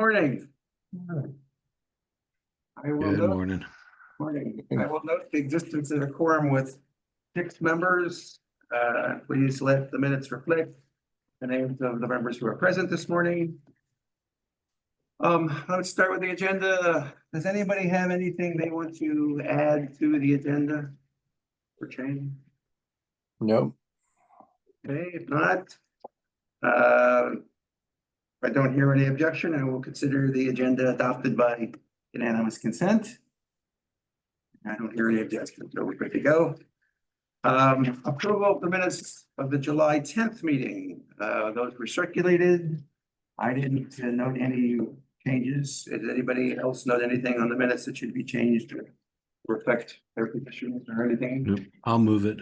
Morning. I will Good note, morning. morning. I will note the existence of a quorum with 6 members. Please let the minutes reflect the names of the members who are present this morning. Let's start with the agenda. Does anybody have anything they want to add to the agenda for change? No. Okay, if not, if I don't hear any objection, I will consider the agenda adopted by unanimous consent. I don't hear any objection, so we're good to go. Approval of the minutes of the July 10th meeting. Those were circulated. I didn't note any changes. Did anybody else note anything on the minutes that should be changed or reflect their positions or anything? Yep, I'll move it.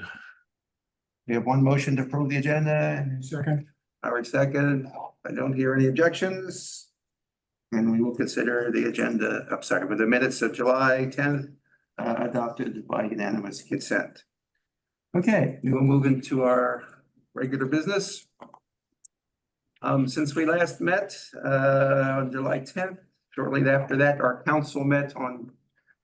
We have one motion to approve the agenda. Second. Howard second. I don't hear any objections. And we will consider the agenda, I'm sorry, with the minutes of July 10th adopted by unanimous consent. Okay, we will move into our regular business. Since we last met on July 10th, shortly after that, our council met on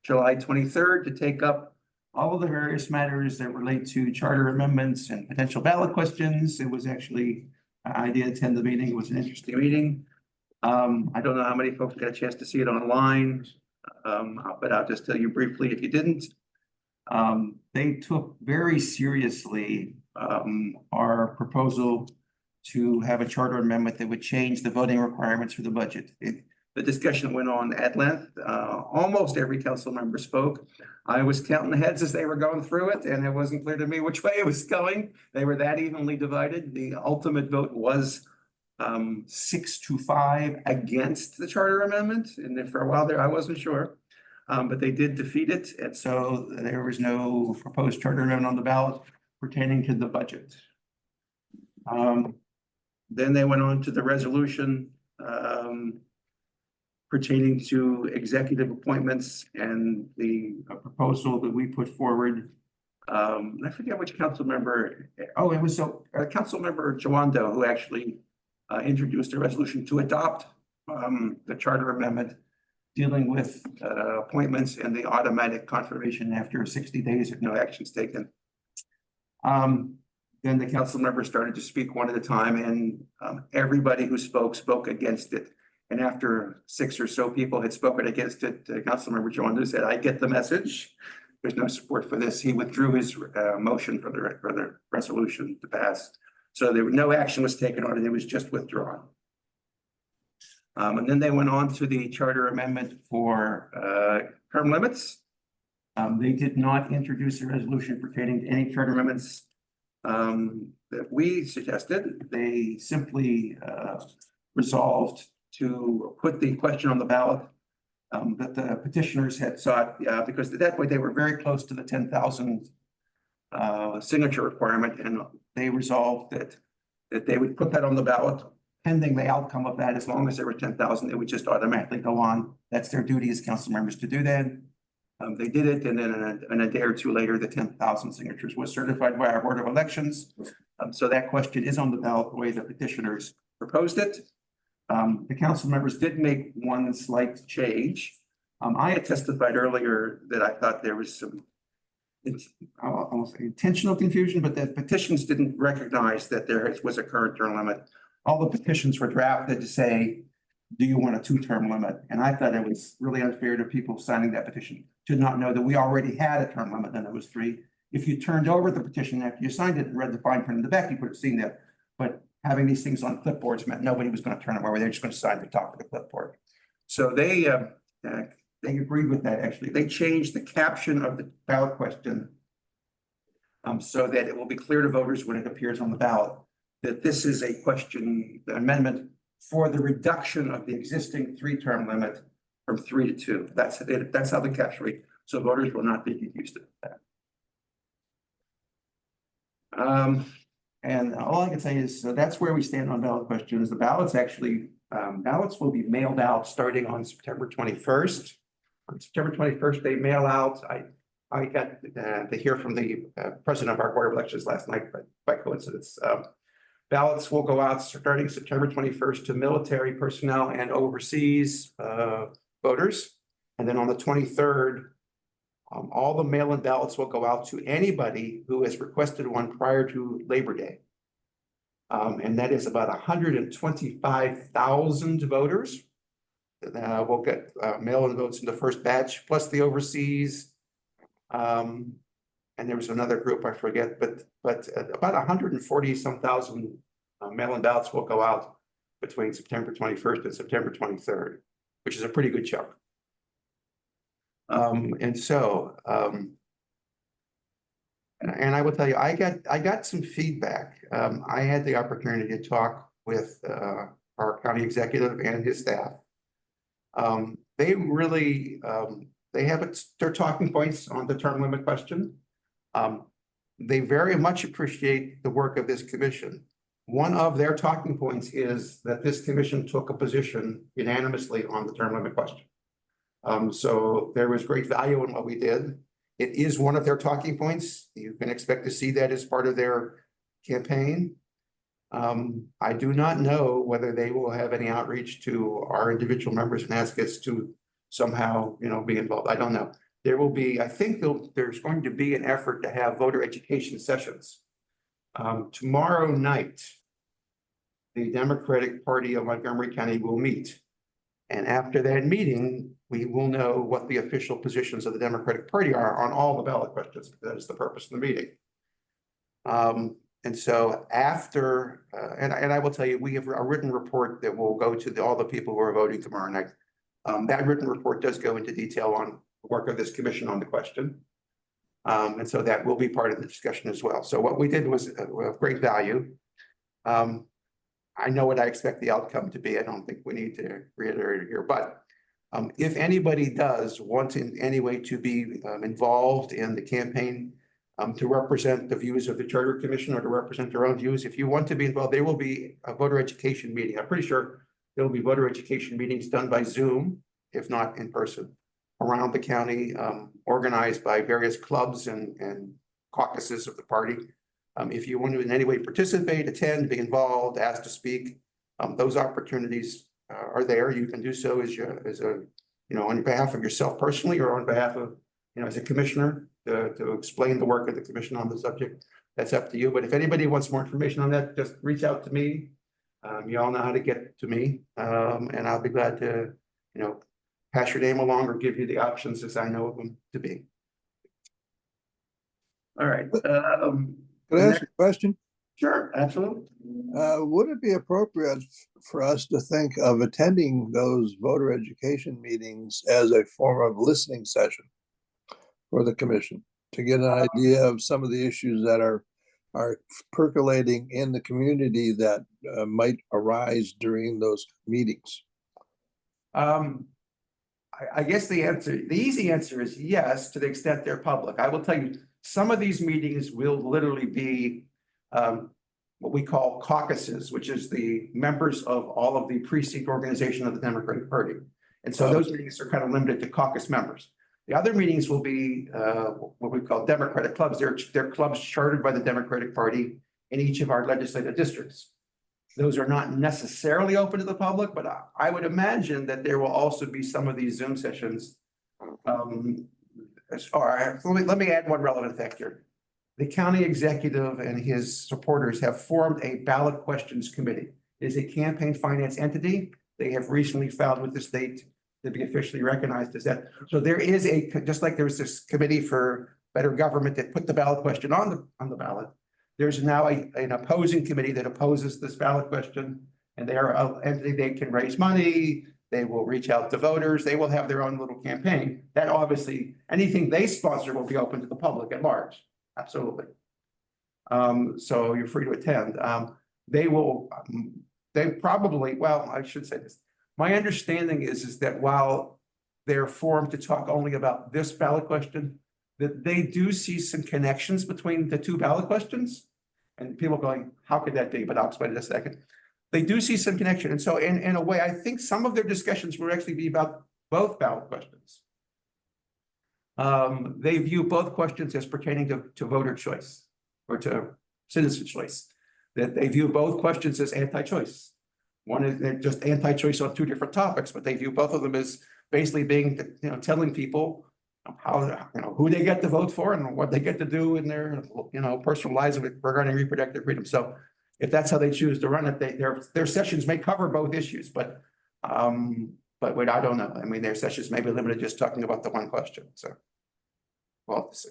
July 23rd to take up all of the various matters that relate to charter amendments and potential ballot questions. It was actually, I did attend the meeting. It was an interesting meeting. I don't know how many folks got a chance to see it online, but I'll just tell you briefly if you didn't. They took very seriously our proposal to have a charter amendment that would change the voting requirements for the budget. The discussion went on at length. Almost every council member spoke. I was counting the heads as they were going through it, and it wasn't clear to me which way it was going. They were that evenly divided. The ultimate vote was 6-5 against the charter amendment. And then for a while there, I wasn't sure. But they did defeat it. And so there was no proposed charter amendment on the ballot pertaining to the budget. Then they went on to the resolution pertaining to executive appointments and the proposal that we put forward. I forget which council member. Oh, it was council member Jawando who actually introduced a resolution to adopt the charter amendment dealing with appointments and the automatic confirmation after 60 days if no action's taken. Then the council members started to speak one at a time, and everybody who spoke against it. And after 6 or so people had spoken against it, Councilmember Jawando said, "I get the message. There's no support for this." He withdrew his motion for the resolution to pass. So there was no action was taken on it. It was just withdrawn. And then they went on to the charter amendment for term limits. They did not introduce a resolution pertaining to any charter amendments that we suggested. They simply resolved to put the question on the ballot that the petitioners had sought, because at that point they were very close to the 10,000 signature requirement, and they resolved that they would put that on the ballot pending the outcome of that. As long as there were 10,000, it would just automatically go on. That's their duty as council members to do that. They did it, and then in a day or two later, the 10,000 signatures was certified by our Board of Elections. So that question is on the ballot the way the petitioners proposed it. The council members did make one slight change. I had testified earlier that I thought there was some almost intentional confusion, but that petitions didn't recognize that there was a current term limit. All the petitions were drafted to say, do you want a 2-term limit? And I thought it was really unfair to people signing that petition to not know that we already had a term limit, and it was 3. If you turned over the petition after you signed it and read the fine print in the back, you could have seen that. But having these things on clipboards meant nobody was going to turn them over. They're just going to sign the top of the clipboard. So they agreed with that. Actually, they changed the caption of the ballot question so that it will be clear to voters when it appears on the ballot that this is a question, the amendment for the reduction of the existing 3-term limit from 3 to 2. That's it. That's how the caption reads. So voters will not be confused about that. And all I can say is, so that's where we stand on ballot questions. The ballots actually, ballots will be mailed out starting on September 21st. On September 21st, they mail out. I got to hear from the president of our Board of Elections last night, but by coincidence. ballots will go out starting September 21st to military personnel and overseas voters. And then on the 23rd, all the mail-in ballots will go out to anybody who has requested one prior to Labor Day. And that is about 125,000 voters. We'll get mail-in votes in the first batch, plus the overseas. And there was another group, I forget, but about 140-some thousand mail-in ballots will go out between September 21st and September 23rd, which is a pretty good chunk. And I will tell you, I got some feedback. I had the opportunity to talk with our county executive and his staff. They really they have their talking points on the term limit question. They very much appreciate the work of this commission. One of their talking points is that this commission took a position unanimously on the term limit question. So there was great value in what we did. It is one of their talking points. You can expect to see that as part of their campaign. I do not know whether they will have any outreach to our individual members and ask us to somehow, be involved. I don't know. There will be, I think there's going to be an effort to have voter education sessions. Tomorrow night, the Democratic Party of Montgomery County will meet. And after that meeting, we will know what the official positions of the Democratic Party are on all the ballot questions. That is the purpose of the meeting. And so after, and I will tell you, we have a written report that will go to all the people who are voting tomorrow night. That written report does go into detail on the work of this commission on the question. And so that will be part of the discussion as well. So what we did was of great value. I know what I expect the outcome to be. I don't think we need to reiterate it here, but if anybody does want in any way to be involved in the campaign to represent the views of the Charter Commission or to represent their own views, if you want to be involved, there will be a voter education meeting. I'm pretty sure there will be voter education meetings done by Zoom, if not in person, around the county, organized by various clubs and caucuses of the party. If you want to in any way participate, attend, be involved, ask to speak, those opportunities are there. You can do so as on behalf of yourself personally or on behalf of, as a commissioner to explain the work of the commission on the subject. That's up to you. But if anybody wants more information on that, just reach out to me. You all know how to get to me, and I'll be glad to, pass your name along or give you the options as I know of them to be. All right. Could I ask a question? Sure, absolutely. Would it be appropriate for us to think of attending those voter education meetings as a form of listening session for the commission to get an idea of some of the issues that are percolating in the community that might arise during those meetings? I guess the easy answer is yes, to the extent they're public. I will tell you, some of these meetings will literally be what we call caucuses, which is the members of all of the precinct organization of the Democratic Party. And so those meetings are kind of limited to caucus members. The other meetings will be what we call Democratic clubs. They're clubs chartered by the Democratic Party in each of our legislative districts. Those are not necessarily open to the public, but I would imagine that there will also be some of these Zoom sessions. Let me add one relevant factor. The county executive and his supporters have formed a ballot questions committee. It is a campaign finance entity. They have recently filed with the state to be officially recognized as that. So there is just like there's this committee for better government that put the ballot question on the ballot. There's now an opposing committee that opposes this ballot question, and they are an entity. They can raise money. They will reach out to voters. They will have their own little campaign. That obviously, anything they sponsor will be open to the public at large. Absolutely. So you're free to attend. They probably, well, I should say this. My understanding is that while they're formed to talk only about this ballot question, that they do see some connections between the two ballot questions. And people going, how could that be? But I'll explain in a second. They do see some connection. And so in a way, I think some of their discussions will actually be about both ballot questions. They view both questions as pertaining to voter choice or to citizen choice. that they view both questions as anti-choice. One is they're just anti-choice on two different topics, but they view both of them as basically being, telling people how, who they get to vote for and what they get to do in their, personal lives regarding reproductive freedom. So if that's how they choose to run it, their sessions may cover both issues, but wait, I don't know. I mean, their sessions may be limited just talking about the one question, so we'll have to see.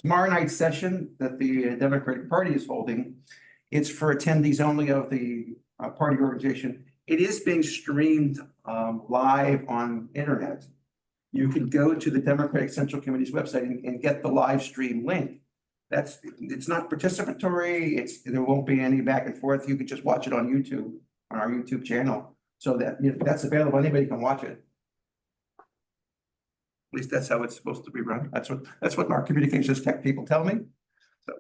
Tomorrow night's session that the Democratic Party is holding, it's for attendees only of the party organization. It is being streamed live on internet. You can go to the Democratic Central Committee's website and get the live stream link. It's not participatory. There won't be any back and forth. You could just watch it on YouTube, on our YouTube channel. So that that's available. Anybody can watch it. At least that's how it's supposed to be run. That's what our communications tech people tell me. So,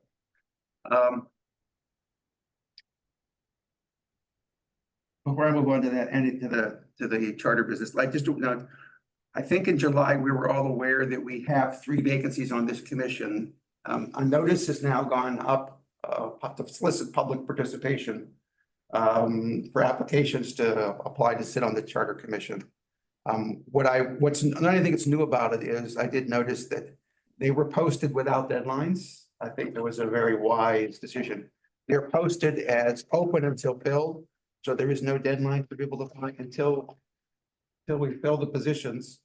before I move on to that and to the charter business, I think in July we were all aware that we have 3 vacancies on this commission. A notice has now gone up to solicit public participation for applications to apply to sit on the charter commission. What's the only thing that's new about it is I did notice that they were posted without deadlines. I think there was a very wise decision. They're posted as open until filled, so there is no deadline for people to apply until we fill the positions.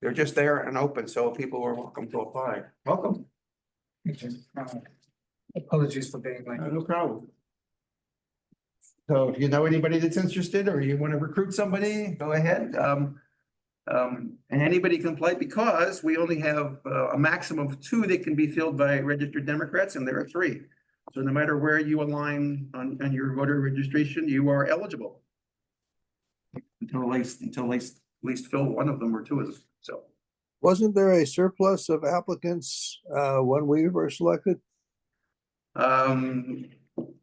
They're just there and open, so people are welcome to apply. Welcome. Apologies for being late. No problem. So if you know anybody that's interested or you want to recruit somebody, go ahead. And anybody can apply because we only have a maximum of 2 that can be filled by registered Democrats, and there are 3. So no matter where you align on your voter registration, you are eligible. Until at least fill one of them or 2 of them. So Wasn't there a surplus of applicants when we were selected?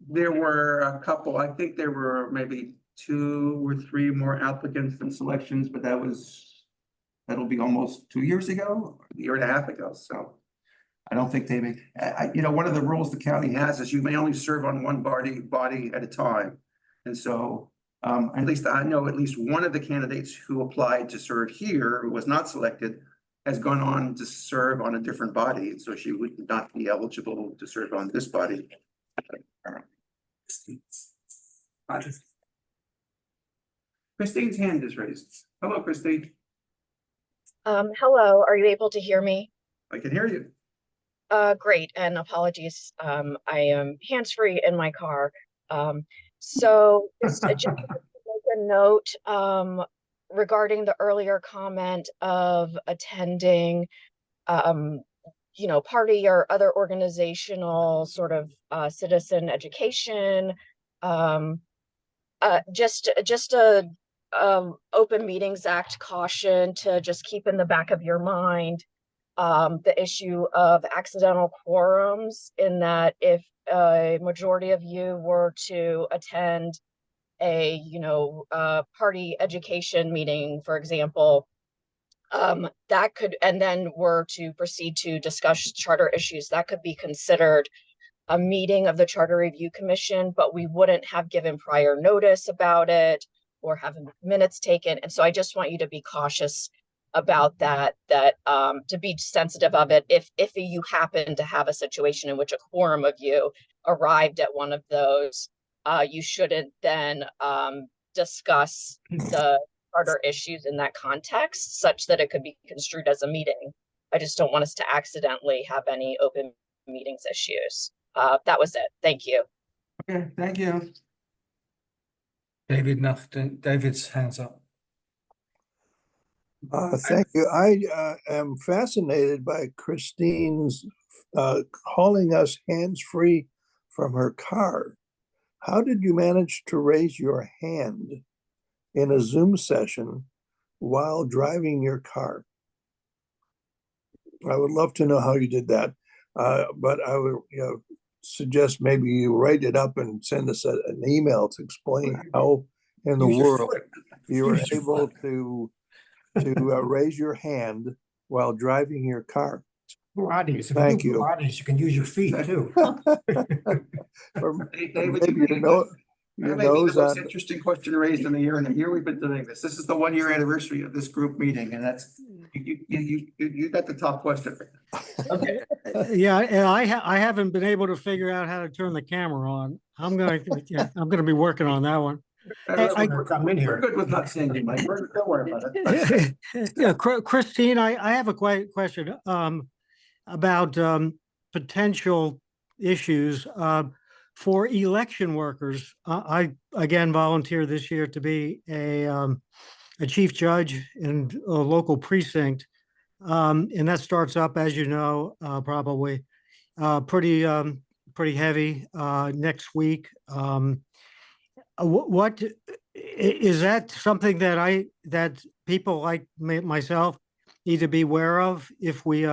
there were a couple, I think there were maybe 2 or 3 more applicants than selections, but that'll be almost 2 years ago, a year and a half ago. So I don't think they make, one of the rules the county has is you may only serve on one body at a time. And so at least I know at least one of the candidates who applied to serve here, who was not selected, has gone on to serve on a different body. And so she would not be eligible to serve on this body. Christine's hand is raised. Hello, Christine. Hello, are you able to hear me? I can hear you. Great, and apologies. I am hands-free in my car. So just to make a note regarding the earlier comment of attending party or other organizational sort of citizen education. Just a Open Meetings Act caution to just keep in the back of your mind the issue of accidental quorums, in that if a majority of you were to attend a party education meeting, for example, that could, and then were to proceed to discuss charter issues, that could be considered a meeting of the Charter Review Commission, but we wouldn't have given prior notice about it or have minutes taken. And so I just want you to be cautious about that, to be sensitive of it. If you happen to have a situation in which a quorum of you arrived at one of those, you shouldn't then discuss the charter issues in that context, such that it could be construed as a meeting. I just don't want us to accidentally have any open meetings issues. That was it. Thank you. Okay, thank you. David's hands up. Thank you. I am fascinated by Christine's calling us hands-free from her car. How did you manage to raise your hand in a Zoom session while driving your car? I would love to know how you did that, but I would suggest maybe you write it up and send us an email to explain how in the world you were able to raise your hand while driving your car. Pilates. If Thank do you. Pilates, you can use your feet too. Or David, maybe your nose, that your may be the nose most on, interesting question raised in the year, and the year we've been doing this. This is the 1 year anniversary of this group meeting, and that's, you got the top question. Okay, yeah, and I haven't been able to figure out how to turn the camera on. I'm gonna be working on that one. Come in We're here. good with not seeing you, Mike. Don't worry about it. Yeah, Christine, I have a question, about, potential issues, for election workers. I again volunteered this year to be a chief judge in a local precinct. And that starts up, as you know, probably, pretty heavy, next week. What is that something that people like myself need to be aware of if we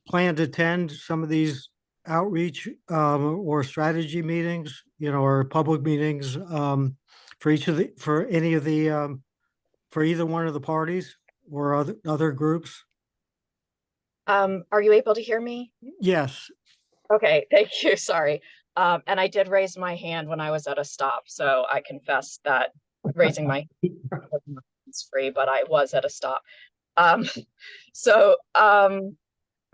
plan to attend some of these outreach or strategy meetings, or public meetings, for any of the for either one of the parties or other groups? Are you able to hear me? Yes. Okay, thank you, sorry. And I did raise my hand when I was at a stop, so I confess that raising my is free, but I was at a stop. Um, so,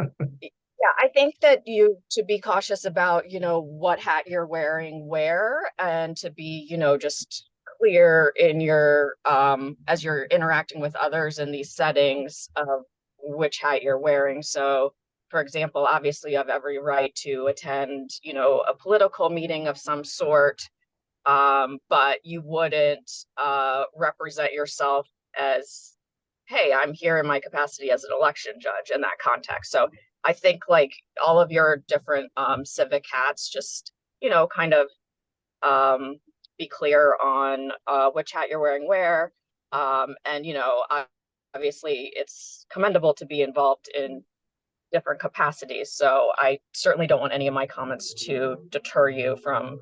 yeah, I think that to be cautious about, what hat you're wearing where, and to be, just clear in your, as you're interacting with others in these settings of which hat you're wearing. So, for example, obviously you have every right to attend, a political meeting of some sort, but you wouldn't represent yourself as, hey, I'm here in my capacity as an election judge in that context. So I think like all of your different civic hats, just, kind of be clear on which hat you're wearing where. And, obviously it's commendable to be involved in different capacities. So I certainly don't want any of my comments to deter you from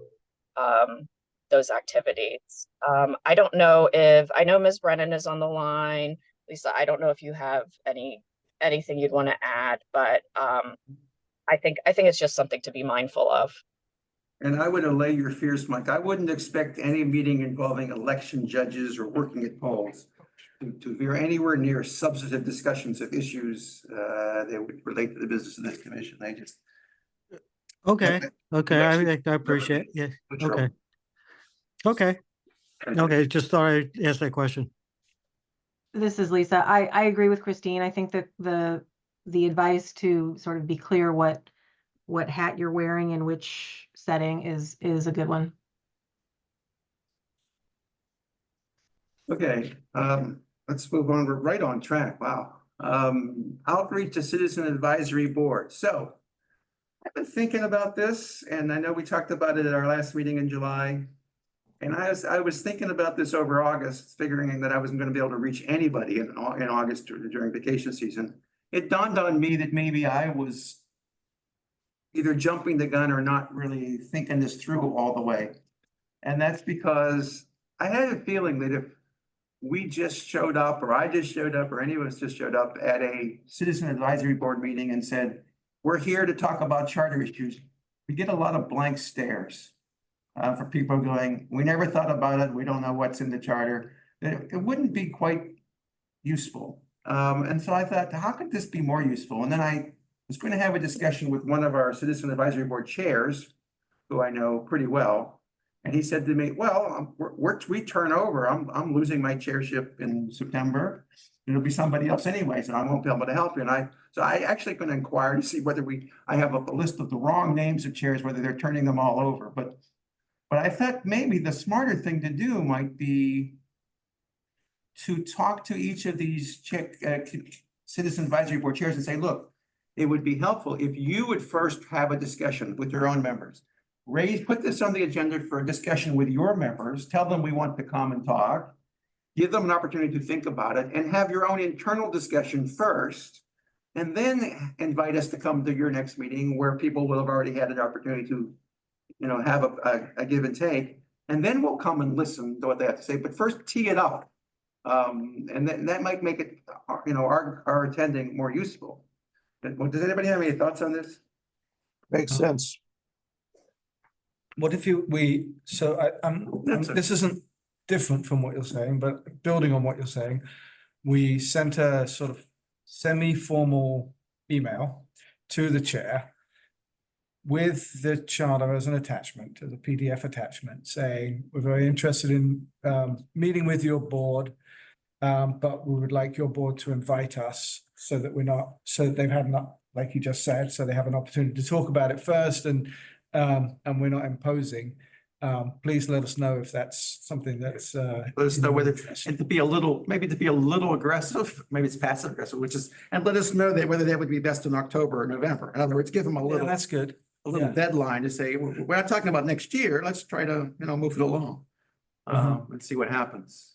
those activities. I don't know I know Ms. Brennan is on the line. Lisa, I don't know if you have anything you'd want to add, but I think it's just something to be mindful of. And I would allay your fears, Mike. I wouldn't expect any meeting involving election judges or working at polls to veer anywhere near substantive discussions of issues that would relate to the business of this commission. They just. Okay. I appreciate. Yeah. Okay. Just thought I'd ask that question. This is Lisa. I agree with Christine. I think that the advice to sort of be clear what hat you're wearing in which setting is a good one. Okay, let's move on. We're right on track. Wow. Outreach to Citizen Advisory Board. So I've been thinking about this, and I know we talked about it at our last meeting in July. And I was thinking about this over August, figuring that I wasn't going to be able to reach anybody in August during vacation season. It dawned on me that maybe I was either jumping the gun or not really thinking this through all the way. And that's because I had a feeling that if we just showed up, or I just showed up, or any of us just showed up at a Citizen Advisory Board meeting and said, we're here to talk about charter issues, we get a lot of blank stares. For people going, we never thought about it, we don't know what's in the charter. It wouldn't be quite useful. And so I thought, how could this be more useful? And then I was going to have a discussion with one of our Citizen Advisory Board chairs, who I know pretty well. And he said to me, well, we turn over. I'm losing my chairship in September. It'll be somebody else anyway, so I won't be able to help you. So I actually going to inquire to see whether I have a list of the wrong names of chairs, whether they're turning them all over. But I thought maybe the smarter thing to do might be to talk to each of these Citizen Advisory Board chairs and say, look, it would be helpful if you would first have a discussion with your own members. Put this on the agenda for a discussion with your members. Tell them we want to come and talk. Give them an opportunity to think about it and have your own internal discussion first. And then invite us to come to your next meeting where people will have already had an opportunity to have a give and take, and then we'll come and listen to what they have to say. But first, tee it up, and that might make it, our attending more useful. Does anybody have any thoughts on this? Makes sense. What if this isn't different from what you're saying, but building on what you're saying, we sent a sort of semi-formal email to the chair with the charter as an attachment, as a PDF attachment, saying, we're very interested in meeting with your board, but we would like your board to invite us so that they've had not, like you just said, so they have an opportunity to talk about it first, and we're not imposing. Please let us know if that's something that's. Let us know whether, and to be a little, maybe to be a little aggressive, maybe it's passive aggressive, and let us know whether that would be best in October or November. In other words, give them a Yeah, little, that's good. Yeah. deadline to say, we're not talking about next year. Let's try to, move it along. And see what happens.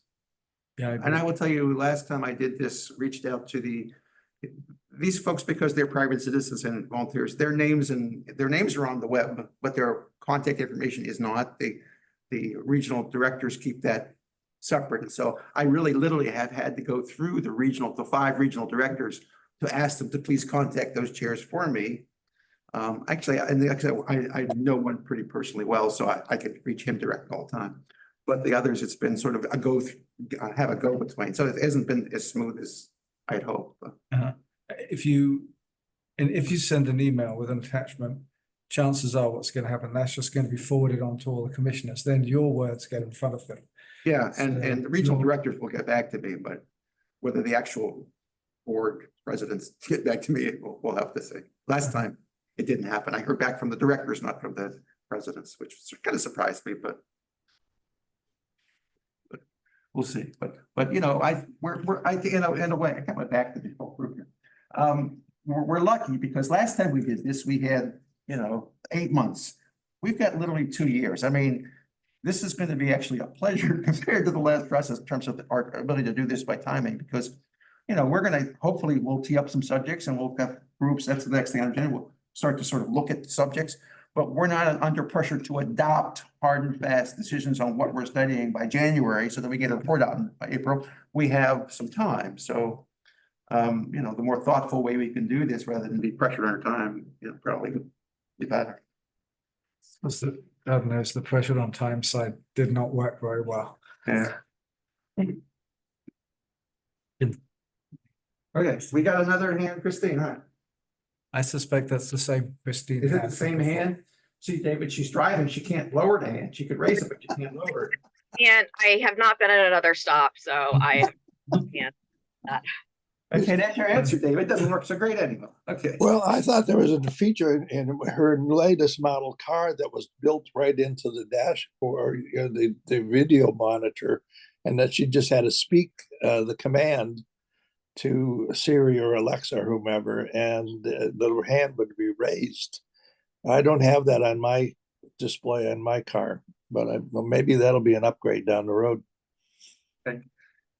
Yeah, And I will tell you, last time I did this, reached out to these folks, because they're private citizens and volunteers, their names are on the web, but their contact information is not. The regional directors keep that separate. And so I really literally have had to go through the 5 regional directors to ask them to please contact those chairs for me. Actually, I know one pretty personally well, so I could reach him direct all the time. But the others, it's been sort of a go between. So it hasn't been as smooth as I'd hoped. But. If you send an email with an attachment, chances are what's going to happen, that's just going to be forwarded on to all the commissioners. Then your words get in front of them. Yeah, and the regional So- directors will get back to me, but whether the actual board presidents get back to me, we'll have to see. Last time it didn't happen. I heard back from the directors, not from the presidents, which kind of surprised me, but we'll see. But in a way, I got my back to the whole group here. We're lucky because last time we did this, we had 8 months. We've got literally 2 years. I mean, this is going to be actually a pleasure compared to the last process in terms of our ability to do this by timing, because we're going to hopefully we'll tee up some subjects and we'll have groups. That's the next thing on the agenda. We'll start to sort of look at subjects, but we're not under pressure to adopt hard and fast decisions on what we're studying by January so that we get a report out by April. We have some time. So, the more thoughtful way we can do this rather than be pressured under time, probably be better. God knows the pressure on time side did not work very well. Yeah. Okay, we got another hand, Christine, huh? I suspect that's the same Christine. Is it the had same before. hand? See, David, she's driving. She can't lower the hand. She could raise it, but she can't lower it. And I have not been at another stop, so I can't. Okay, that's your answer, David. It doesn't work so great anymore. Okay. Well, I thought there was a feature in her latest model car that was built right into the dashboard, the video monitor, and that she just had to speak the command to Siri or Alexa or whomever, and the hand would be raised. I don't have that on my display on my car, but well, maybe that'll be an upgrade down the road. Okay.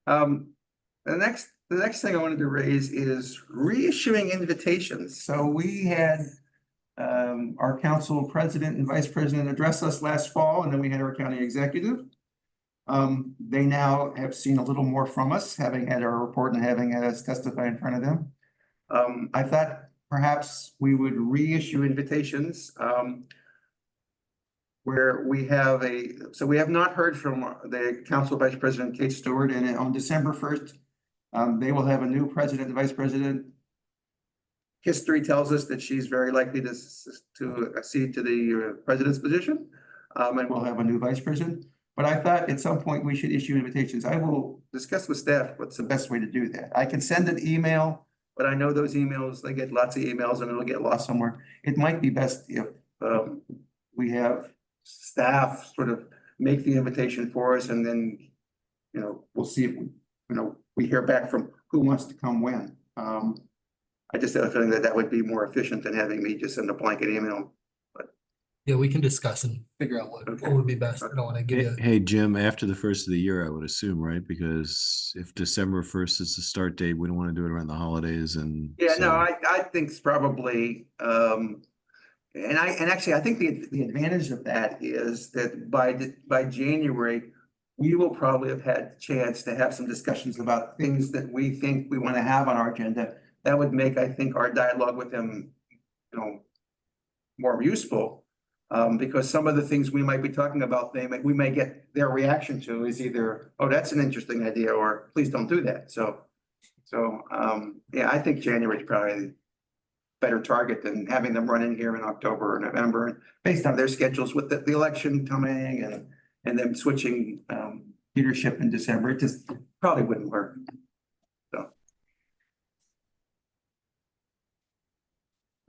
The next thing I wanted to raise is reissuing invitations. So we had our council president and vice president address us last fall, and then we had our county executive. They now have seen a little more from us, having had our report and having had us testify in front of them. I thought perhaps we would reissue invitations where we have so we have not heard from the council vice president, Kate Stewart, and on December 1st, they will have a new president and vice president. History tells us that she's very likely to accede to the president's position, and we'll have a new vice president. But I thought at some point we should issue invitations. I will discuss with staff what's the best way to do that. I can send an email, but I know those emails, they get lots of emails and it'll get lost somewhere. It might be best if we have staff sort of make the invitation for us, and then, we'll see if we hear back from who wants to come when. I just have a feeling that would be more efficient than having me just send a blanket email. Yeah, we can discuss and figure out what would be best. I don't want to give you. Hey, Jim, after the first of the year, I would assume, right? Because if December 1st is the start date, we don't want to do it around the holidays and. Yeah, so- no, I think it's probably, and actually, I think the advantage of that is that by January, we will probably have had a chance to have some discussions about things that we think we want to have on our agenda that would make, I think, our dialogue with him, more useful. Because some of the things we might be talking about, we may get their reaction to is either, oh, that's an interesting idea, or please don't do that. So, yeah, I think January is probably better target than having them run in here in October or November, and based on their schedules with the election coming and them switching leadership in December, it just probably wouldn't work. So.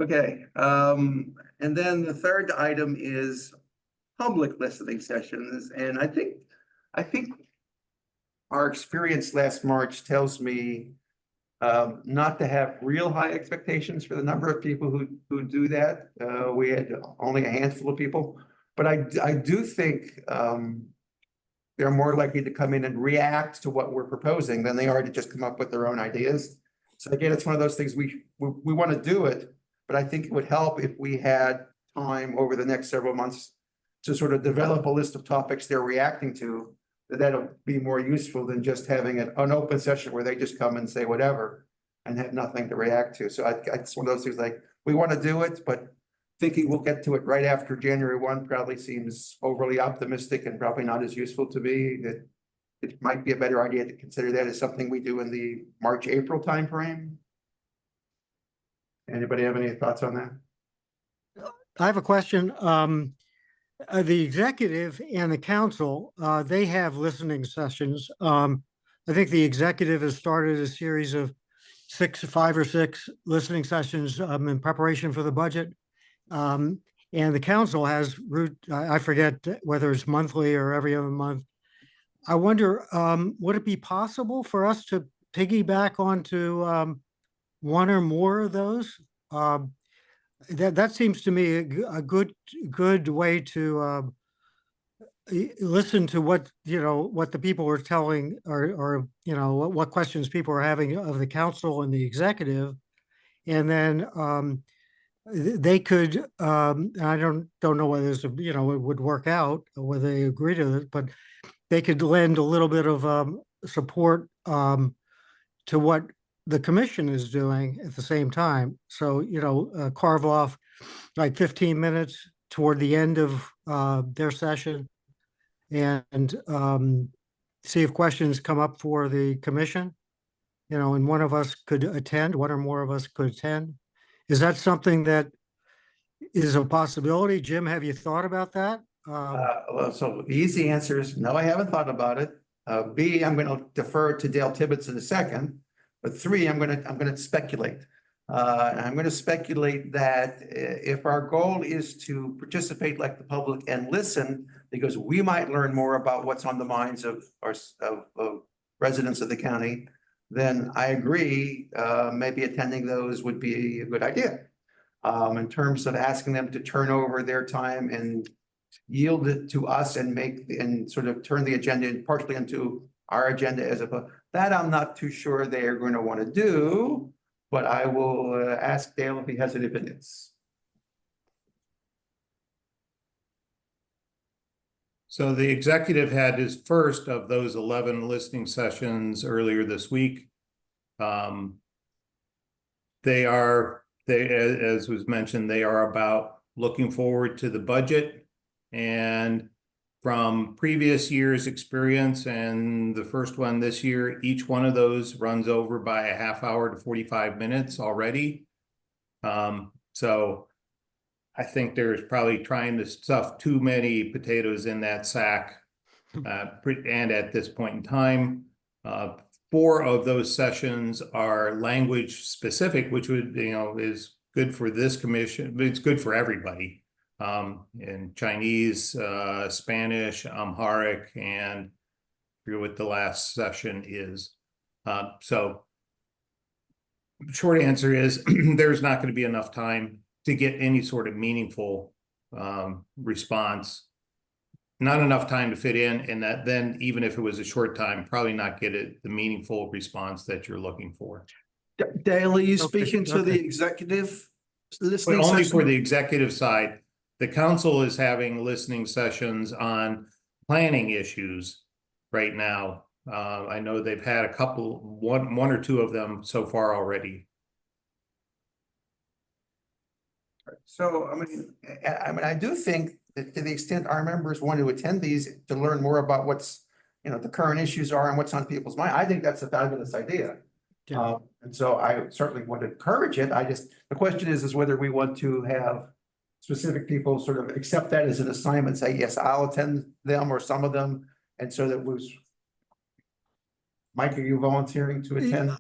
Okay, and then the third item is public listening sessions, and I think our experience last March tells me not to have real high expectations for the number of people who do that. We had only a handful of people, but I do think they're more likely to come in and react to what we're proposing than they are to just come up with their own ideas. So again, it's one of those things we want to do it, but I think it would help if we had time over the next several months to sort of develop a list of topics they're reacting to. That'll be more useful than just having an open session where they just come and say whatever and have nothing to react to. So it's one of those things like, we want to do it, but thinking we'll get to it right after January 1 probably seems overly optimistic and probably not as useful to me. That it might be a better idea to consider that as something we do in the March-April timeframe. Anybody have any thoughts on that? I have a question. The executive and the council, they have listening sessions. I think the executive has started a series of 5 or 6 listening sessions in preparation for the budget. And the council has I forget whether it's monthly or every other month. I wonder, would it be possible for us to piggyback onto one or more of those? That seems to me a good way to listen to what the people are telling, or what questions people are having of the council and the executive, and then they could. I don't know whether this it would work out or whether they agree to it, but they could lend a little bit of support to what the commission is doing at the same time. So, carve off like 15 minutes toward the end of their session and see if questions come up for the commission, and one of us could attend, one or more of us could attend. Is that something that is a possibility? Jim, have you thought about that? Well, so the easy answer is no, I haven't thought about it. B, I'm going to defer to Dale Tibbetts in a second. But 3, I'm going to speculate. I'm going to speculate that if our goal is to participate like the public and listen, because we might learn more about what's on the minds of residents of the county, then I agree. Maybe attending those would be a good idea. In terms of asking them to turn over their time and yield it to us and sort of turn the agenda partially into our agenda as that I'm not too sure they are going to want to do, but I will ask Dale if he has any opinions. So the executive had his first of those 11 listening sessions earlier this week. As was mentioned, they are about looking forward to the budget, and from previous year's experience and the first one this year, each one of those runs over by a half hour to 45 minutes already. So I think there's probably trying to stuff too many potatoes in that sack. And at this point in time, 4 of those sessions are language specific, which would, is good for this commission, but it's good for everybody. In Chinese, Spanish, Amharic, and I forget what the last session is. So short answer is there's not going to be enough time to get any sort of meaningful response. Not enough time to fit in, and that then even if it was a short time, probably not get the meaningful response that you're looking for. Dale, are you speaking to the executive listening But only session? for the executive side. The council is having listening sessions on planning issues right now. I know they've had one or two of them so far already. So, I do think that to the extent our members want to attend these to learn more about what's, the current issues are and what's on people's mind, I think that's a fabulous idea. Yeah. And so I certainly would encourage it. The question is whether we want to have specific people sort of accept that as an assignment, say, yes, I'll attend them or some of them. And so that was, Mike, are you volunteering to attend?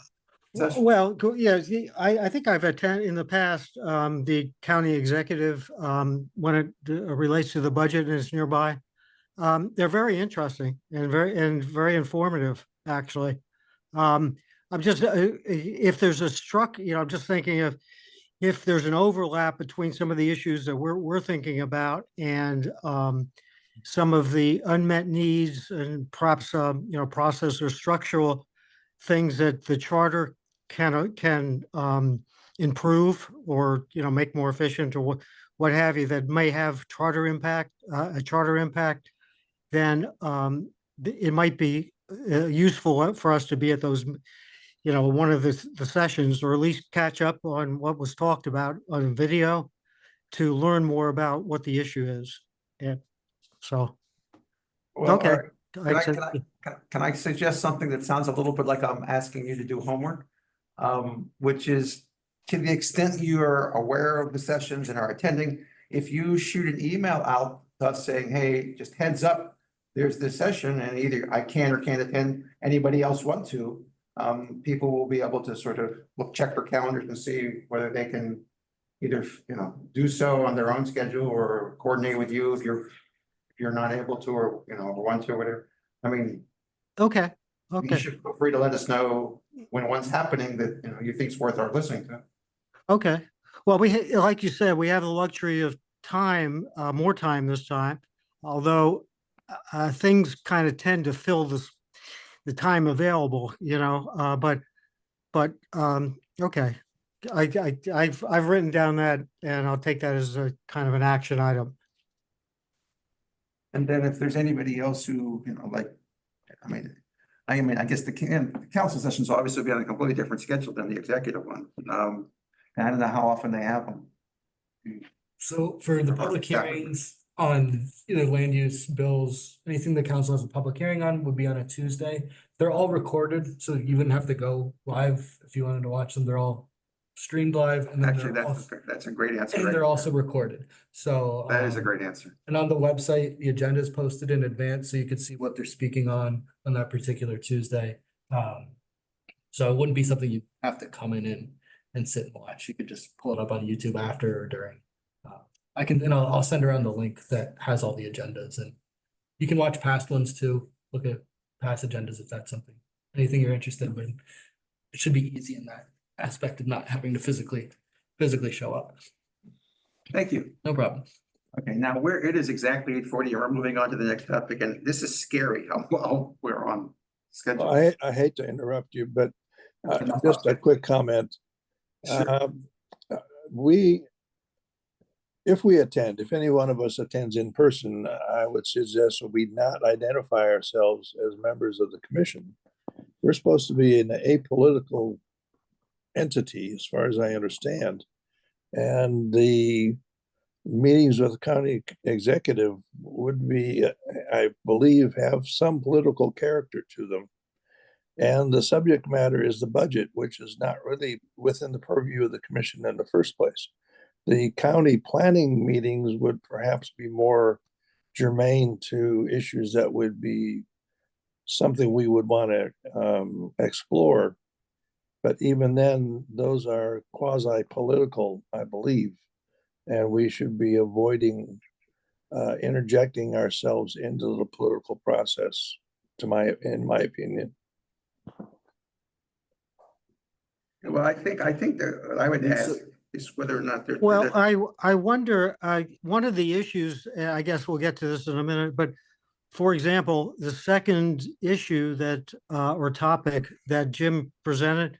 session? Well, yeah, I think I've attended in the past, the county executive, when it relates to the budget and it's nearby. They're very interesting and very informative, actually. I'm just, if there's I'm just thinking of if there's an overlap between some of the issues that we're thinking about and some of the unmet needs and perhaps process or structural things that the charter can improve or make more efficient or what have you that may have a charter impact, then it might be useful for us to be at those, one of the sessions, or at least catch up on what was talked about on video to learn more about what the issue is. And so, Well, okay. all right. Can I suggest something that sounds a little bit like I'm asking you to do homework? Which is, to the extent you are aware of the sessions and are attending, if you shoot an email out to us saying, hey, just heads up, there's this session and either I can or can't attend, anybody else want to, people will be able to sort of check their calendars and see whether they can either, do so on their own schedule or coordinate with you if you're not able to, or, or want to, or whatever. Okay. You should feel free to let us know when one's happening that, you think's worth our listening to. Okay. Well, like you said, we have the luxury of time, more time this time, although things kind of tend to fill the time available, but okay. I've written down that and I'll take that as a kind of an action item. And then if there's anybody else who, I guess the council sessions obviously be on a completely different schedule than the executive one. I don't know how often they have them. So for the public hearings on either land use bills, anything the council has a public hearing on would be on a Tuesday. They're all recorded, so you wouldn't have to go live if you wanted to watch them. They're all streamed live, and then Actually, that's a great answer. and right? they're also recorded. So That is a great answer. And on the website, the agenda is posted in advance, so you can see what they're speaking on that particular Tuesday. So it wouldn't be something you have to come in and sit and watch. You could just pull it up on YouTube after or during. I'll send around the link that has all the agendas, and you can watch past ones too. Look at past agendas if that's anything you're interested in. It should be easy in that aspect of not having to physically show up. Thank you. No problem. Okay, now it is exactly 8:40. We're moving on to the next topic, and this is scary how well we're on schedule. I hate to interrupt you, but just a quick comment. Sure. If any one of us attends in person, I would suggest we not identify ourselves as members of the commission. We're supposed to be an apolitical entity, as far as I understand. And the meetings with the county executive would be, I believe, have some political character to them. And the subject matter is the budget, which is not really within the purview of the commission in the first place. The county planning meetings would perhaps be more germane to issues that would be something we would want to explore. But even then, those are quasi-political, I believe, and we should be avoiding interjecting ourselves into the political process, in my opinion. Well, I think that I would ask is whether or not there's. Well, I wonder, one of the issues, I guess we'll get to this in a minute, but for example, the second issue that, or topic that Jim presented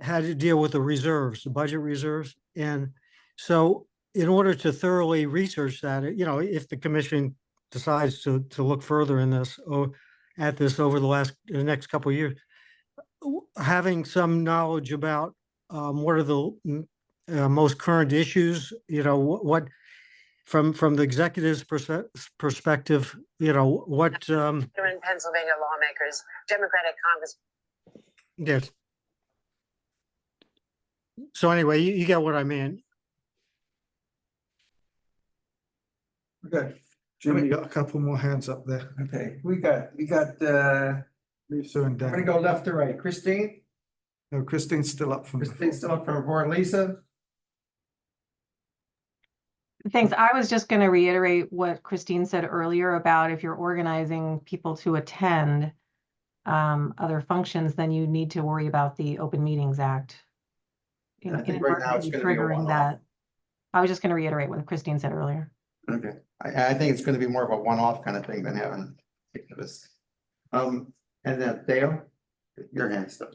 had to deal with the reserves, the budget reserves. And so in order to thoroughly research that, if the commission decides to look further in this or at this over the next couple of years, having some knowledge about what are the most current issues, what, from the executive's perspective, what, In Pennsylvania lawmakers, Democratic Congress. yes. So anyway, you get what I mean. Okay. We Jimmy, got a couple more hands up there. okay, we got, Lisa and I'm gonna Dan. go left to right. Christine? No, Christine's still up from Christine before. still up from before. Lisa? Thanks. I was just going to reiterate what Christine said earlier about if you're organizing people to attend other functions, then you need to worry about the Open Meetings Act. I think right now it's inadvertently gonna be a triggering one-off. that. I was just going to reiterate what Christine said earlier. Okay, I think it's gonna be more of a one-off kind of thing than having this. And then Dale, your hand's up.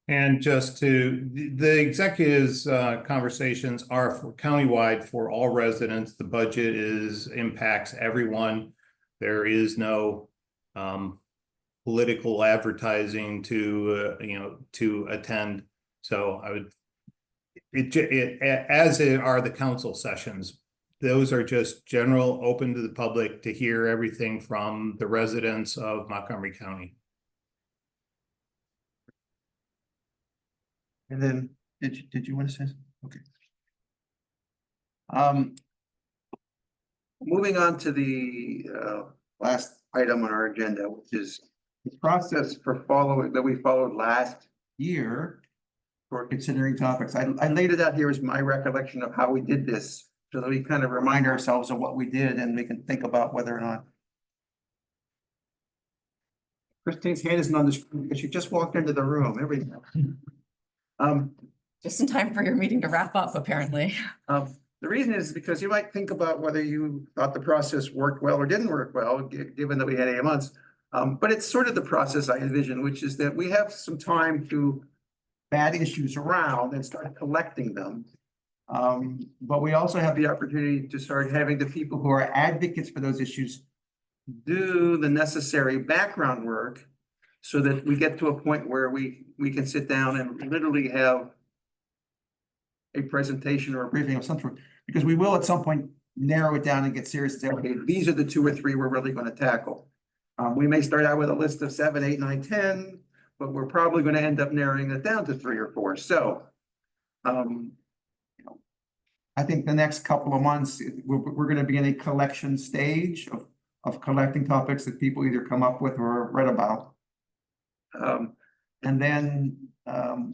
And just to, the executives' conversations are for countywide for all residents. The budget impacts everyone. There is no political advertising to attend. So I would, as are the council sessions. Those are just general, open to the public to hear everything from the residents of Montgomery County. And then, did you want to say? Okay. Moving on to the last item on our agenda, which is the process for following that we followed last year for considering topics. I laid it out here as my recollection of how we did this, so that we kind of remind ourselves of what we did and we can think about whether or not. Christine's hand isn't on the screen because she just walked into the room. Everything. Just in time for your meeting to wrap up, apparently. The reason is because you might think about whether you thought the process worked well or didn't work well, given that we had 8 months. But it's sort of the process I envision, which is that we have some time to bat issues around and start collecting them. But we also have the opportunity to start having the people who are advocates for those issues do the necessary background work so that we get to a point where we can sit down and literally have a presentation or a briefing of some sort, because we will at some point narrow it down and get serious and say, okay, these are the 2 or 3 we're really going to tackle. We may start out with a list of 7, 8, 9, 10, but we're probably going to end up narrowing it down to 3 or 4. So, I think the next couple of months, we're going to be in a collection stage of collecting topics that people either come up with or read about. And then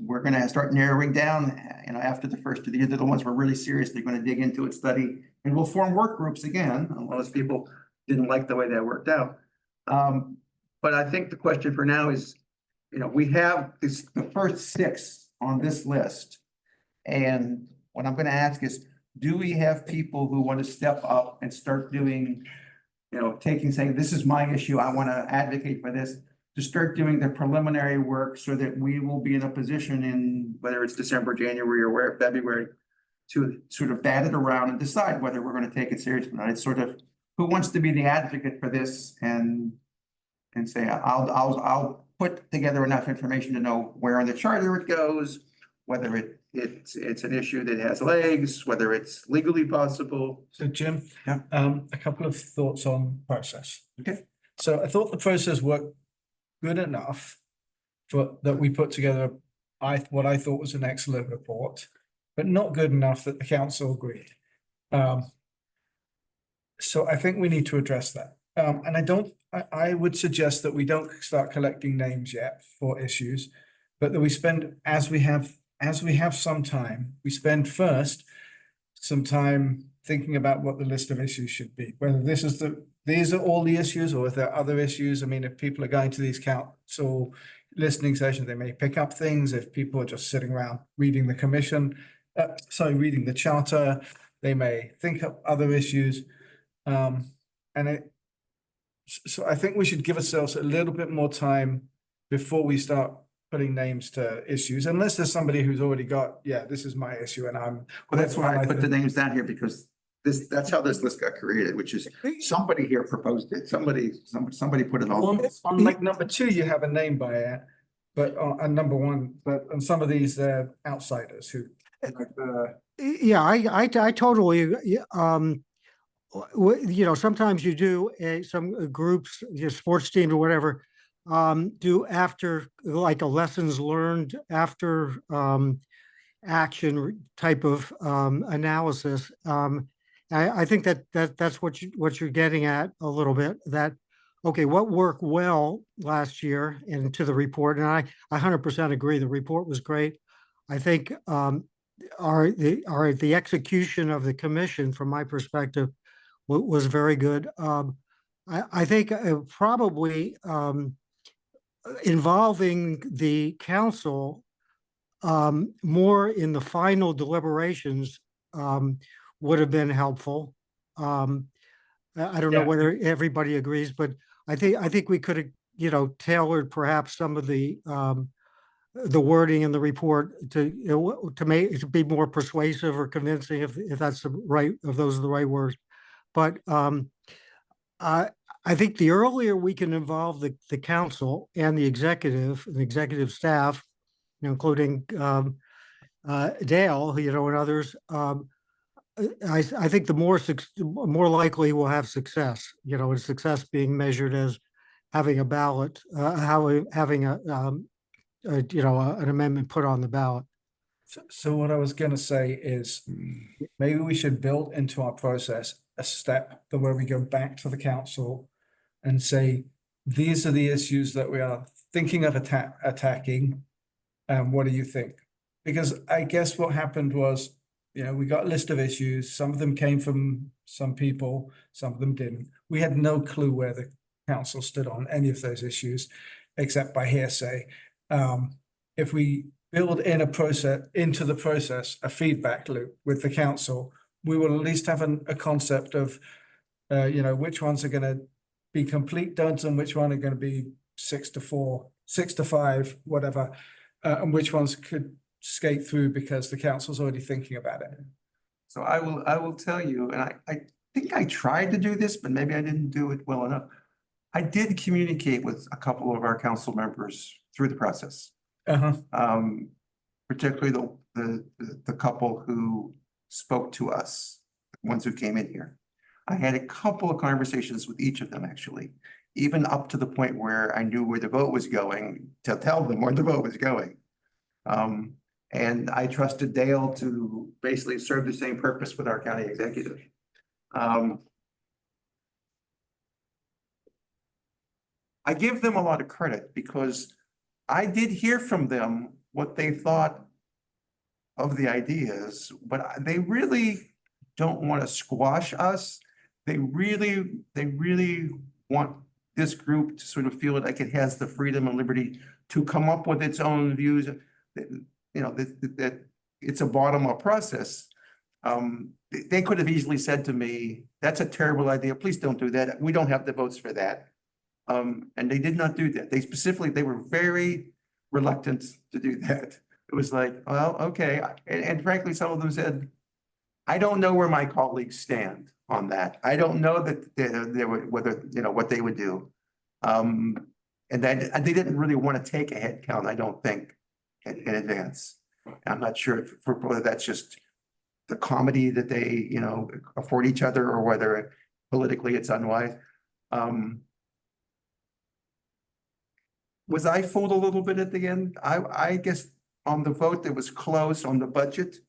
we're going to start narrowing down, after the first of the year, the ones we're really seriously going to dig into and study, and we'll form work groups again, unless people didn't like the way that worked out. But I think the question for now is, we have the first 6 on this list. And what I'm going to ask is, do we have people who want to step up and start doing, saying, this is my issue, I want to advocate for this, to start doing the preliminary work so that we will be in a position in, whether it's December, January, or February, to sort of bat it around and decide whether we're going to take it seriously or not. It's sort of, who wants to be the advocate for this and say, I'll put together enough information to know where in the charter it goes, whether it's an issue that has legs, whether it's legally possible. So Jim, Yeah. a couple of thoughts on process. Okay. So I thought the process worked good enough that we put together what I thought was an excellent report, but not good enough that the council agreed. So I think we need to address that. And I would suggest that we don't start collecting names yet for issues, but that we spend, as we have some time, we spend first some time thinking about what the list of issues should be, whether these are all the issues or if there are other issues. I mean, if people are going to these council listening sessions, they may pick up things. If people are just sitting around reading the reading the charter, they may think up other issues. So I think we should give ourselves a little bit more time before we start putting names to issues, unless there's somebody who's already got, this is my issue and Well, that's why I put the names down here, because that's how this list got created, which is somebody here proposed it. Somebody put it on. On like number 2, you have a name by it, but on number 1, but on some of these, they're outsiders who Like the, Yeah, I totally, you know, sometimes you do some groups, your sports team or whatever, do after like a lessons learned after action type of analysis. I think that's what you're getting at a little bit, that okay, what worked well last year and to the report, and I 100% agree, the report was great. I think the execution of the commission, from my perspective, was very good. I think probably involving the council more in the final deliberations would have been helpful. I don't know Yeah. whether everybody agrees, but I think we could have, you know, tailored perhaps some of the wording in the report to, you know, to make it to be more persuasive or convincing, if that's the right, if those are the right words. But I think the earlier we can involve the council and the executive staff, you know, including Dale, you know, and others, I think the more likely we'll have success, you know, and success being measured as having a ballot, having you know, an amendment put on the ballot. so what I was gonna say is maybe we should build into our process a step where we go back to the council and say, these are the issues that we are thinking of attacking. And what do you think? Because I guess what happened was, you know, we got a list of issues. Some of them came from some people, some of them didn't. We had no clue where the council stood on any of those issues, except by hearsay. If we build in into the process, a feedback loop with the council, we will at least have a concept of, you know, which ones are going to be complete duds and which one are going to be 6-4, 6-5, whatever, and which ones could skate through because the council's already thinking about it. So I will tell you, and I think I tried to do this, but maybe I didn't do it well enough. I did communicate with a couple of our council members through the process. Particularly the couple who spoke to us, the ones who came in here. I had a couple of conversations with each of them, actually, even up to the point where I knew where the vote was going, to tell them where the vote was going. And I trusted Dale to basically serve the same purpose with our county executive. I give them a lot of credit because I did hear from them what they thought of the ideas, but they really don't want to squash us. They really want this group to sort of feel like it has the freedom and liberty to come up with its own views. You know, that it's a bottom-up process. They could have easily said to me, "That's a terrible idea. Please don't do that. We don't have the votes for that." And they did not do that. They were very reluctant to do that. It was like, well, okay. And frankly, some of them said, I don't know where my colleagues stand on that. I don't know that they would, whether, you know, what they would do. And then they didn't really want to take a head count, I don't think, in advance. I'm not sure whether that's just the comedy that they, you know, afford each other or whether politically it's unwise. Was I fooled a little bit at the end? I guess on the vote that was close on the budget,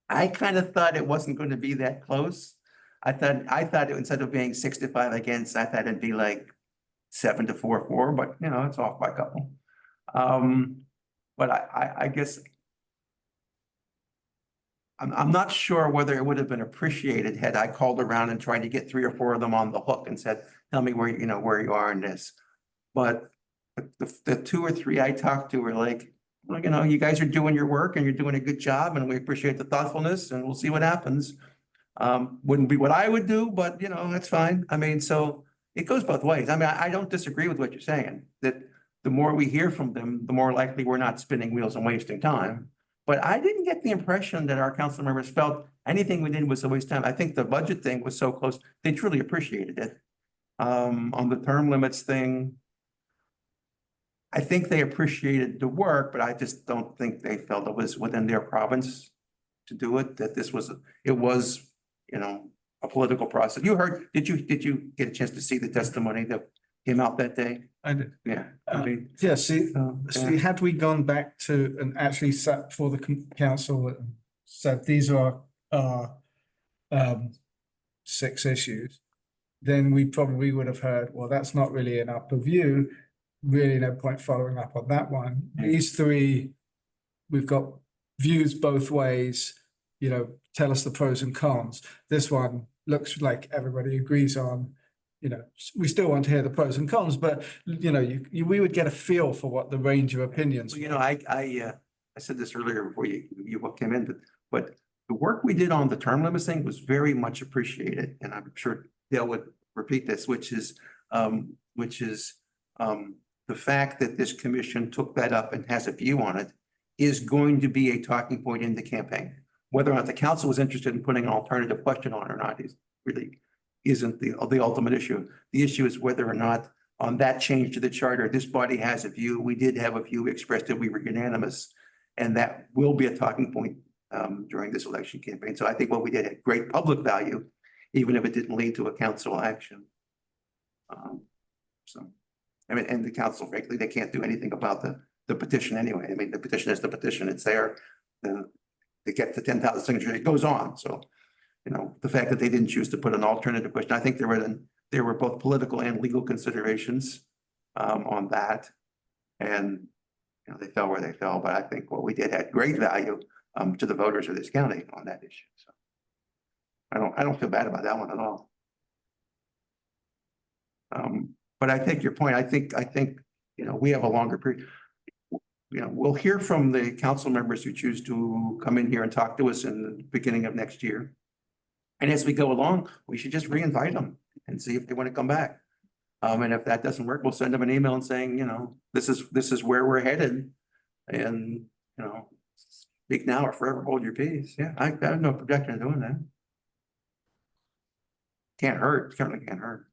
I kind of thought it wasn't going to be that close. I thought it, instead of being 6-5 against, I thought it'd be like 7-4, but you know, it's off by a couple. But I guess I'm not sure whether it would have been appreciated had I called around and tried to get 3 or 4 of them on the hook and said, tell me where, you know, where you are in this. But the 2 or 3 I talked to were like, well, you know, you guys are doing your work and you're doing a good job and we appreciate the thoughtfulness and we'll see what happens. Wouldn't be what I would do, but you know, that's fine. I mean, so it goes both ways. I mean, I don't disagree with what you're saying, that the more we hear from them, the more likely we're not spinning wheels and wasting time. But I didn't get the impression that our council members felt anything we did was a waste of time. I think the budget thing was so close, they truly appreciated it. On the term limits thing, I think they appreciated the work, but I just don't think they felt it was within their province to do it, that this was, it was, a political process. You heard, did you get a chance to see the testimony that came out that day? I did. Yeah, I mean, Yeah, see, yeah. had we gone back to and actually sat before the council and said, these are our 6 issues, then we probably would have heard, well, that's not really an upper view. Really no point following up on that one. These 3, we've got views both ways, tell us the pros and cons. This one looks like everybody agrees on, we still want to hear the pros and cons, but we would get a feel for what the range of opinions. Well, I said this earlier before you came in, but the work we did on the term limits thing was very much appreciated, and I'm sure Dale would repeat this, which is the fact that this commission took that up and has a view on it is going to be a talking point in the campaign. Whether or not the council was interested in putting an alternative question on or not is really isn't the ultimate issue. The issue is whether or not on that change to the charter, this body has a view. We did have a view expressed that we were unanimous, and that will be a talking point during this election campaign. So I think what we did had great public value, even if it didn't lead to a council action. And the council, frankly, they can't do anything about the petition anyway. I mean, the petition is the petition. It's there. They get the 10,000 signatures. It goes on. So, the fact that they didn't choose to put an alternative question, I think there were both political and legal considerations on that, and they fell where they fell. But I think what we did had great value to the voters of this county on that issue. So, I don't feel bad about that one at all. But I take your point. I think, we have a longer period. We'll hear from the council members who choose to come in here and talk to us in the beginning of next year. And as we go along, we should just re-invite them and see if they want to come back. And if that doesn't work, we'll send them an email and saying, this is where we're headed. And, speak now or forever hold your peace. Yeah, I have no objection to doing that. Can't hurt, certainly can't hurt.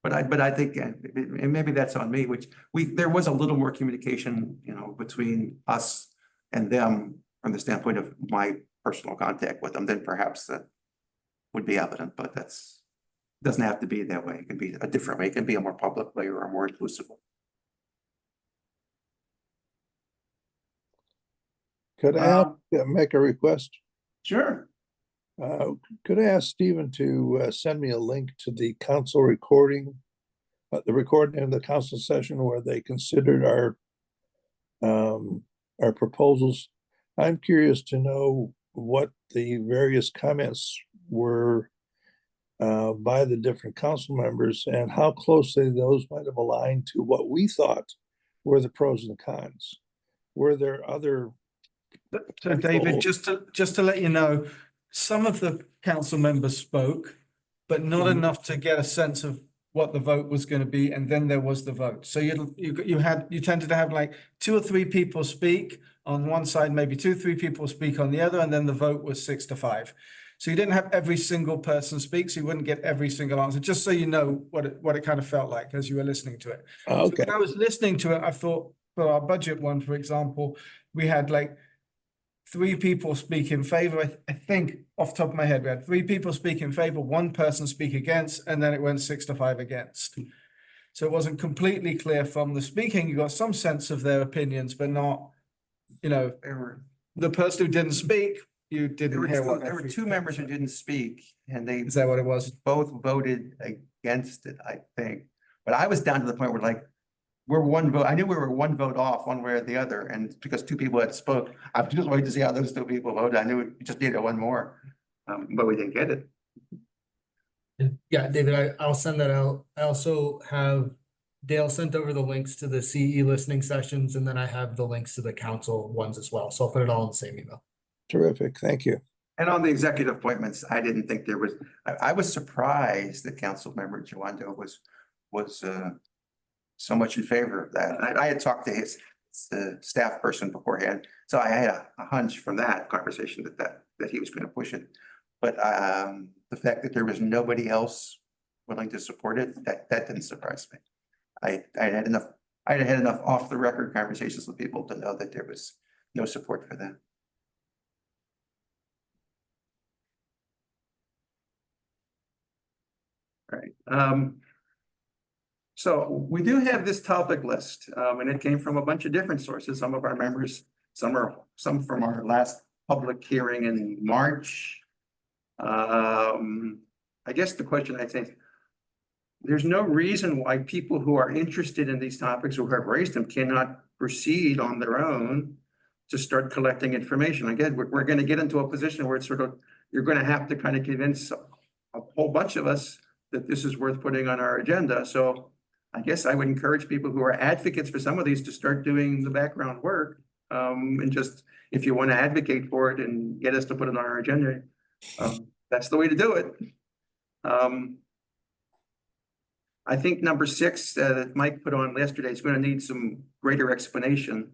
But I think, and maybe that's on me, which there was a little more communication, between us and them from the standpoint of my personal contact with them than perhaps that would be evident, but doesn't have to be that way. It can be a different way. It can be a more public way or a more inclusive way. Could I make a request? Sure. Could I ask Stephen to send me a link to the council recording, the recording of the council session where they considered our proposals? I'm curious to know what the various comments were by the different council members and how closely those might have aligned to what we thought were the pros and cons. Were there other? So David, just to let you know, some of the council members spoke, but not enough to get a sense of what the vote was going to be, and then there was the vote. So you tended to have like 2 or 3 people speak on one side, maybe 2 or 3 people speak on the other, and then the vote was 6-5. So you didn't have every single person speak, so you wouldn't get every single answer. Just so you know what it kind of felt like as you were listening to it. Okay. So when I was listening to it, I thought for our budget one, for example, we had like 3 people speak in favor. I think off the top of my head, we had 3 people speak in favor, 1 person speak against, and then it went 6-5 against. So it wasn't completely clear from the speaking. You got some sense of their opinions, but not, the person who didn't speak, you didn't hear what there were 2 members who didn't speak, and they Is that what it was? both voted against it, I think. But I was down to the point where we're 1 vote. I knew we were 1 vote off one way or the other. And because 2 people had spoke, I was just waiting to see how those 2 people voted. I knew we just needed 1 more, but we didn't get it. Yeah, David, I'll send that out. I also have Dale sent over the links to the CE listening sessions, and then I have the links to the council ones as well. So I'll put it all in the same email. Terrific, thank you. And on the executive appointments, I didn't think there was, I was surprised that Councilmember Joando was so much in favor of that. I had talked to his staff person beforehand, so I had a hunch from that conversation that he was going to push it. But the fact that there was nobody else willing to support it. That didn't surprise me. I had enough off the record conversations with people to know that there was no support for that. All right. So we do have this topic list, and it came from a bunch of different sources. Some of our members, some from our last public hearing in March. I guess the question I'd say, there's no reason why people who are interested in these topics or have raised them cannot proceed on their own to start collecting information. Again, we're going to get into a position where it's sort of, you're going to have to kind of convince a whole bunch of us that this is worth putting on our agenda. So I guess I would encourage people who are advocates for some of these to start doing the background work. And just, if you want to advocate for it and get us to put it on our agenda, that's the way to do it. I think number 6 that Mike put on yesterday is going to need some greater explanation.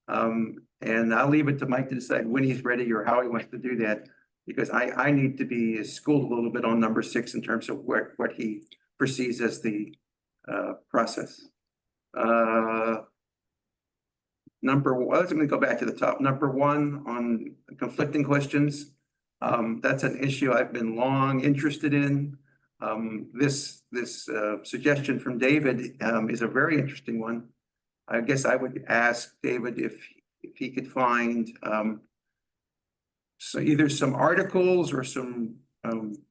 And I'll leave it to Mike to decide when he's ready or how he wants to do that, because I need to be schooled a little bit on number 6 in terms of what he perceives as the process. Number 1, I'm going to go back to the top. Number 1 on conflicting questions. That's an issue I've been long interested in. This suggestion from David is a very interesting one. I guess I would ask David if he could find so either some articles or some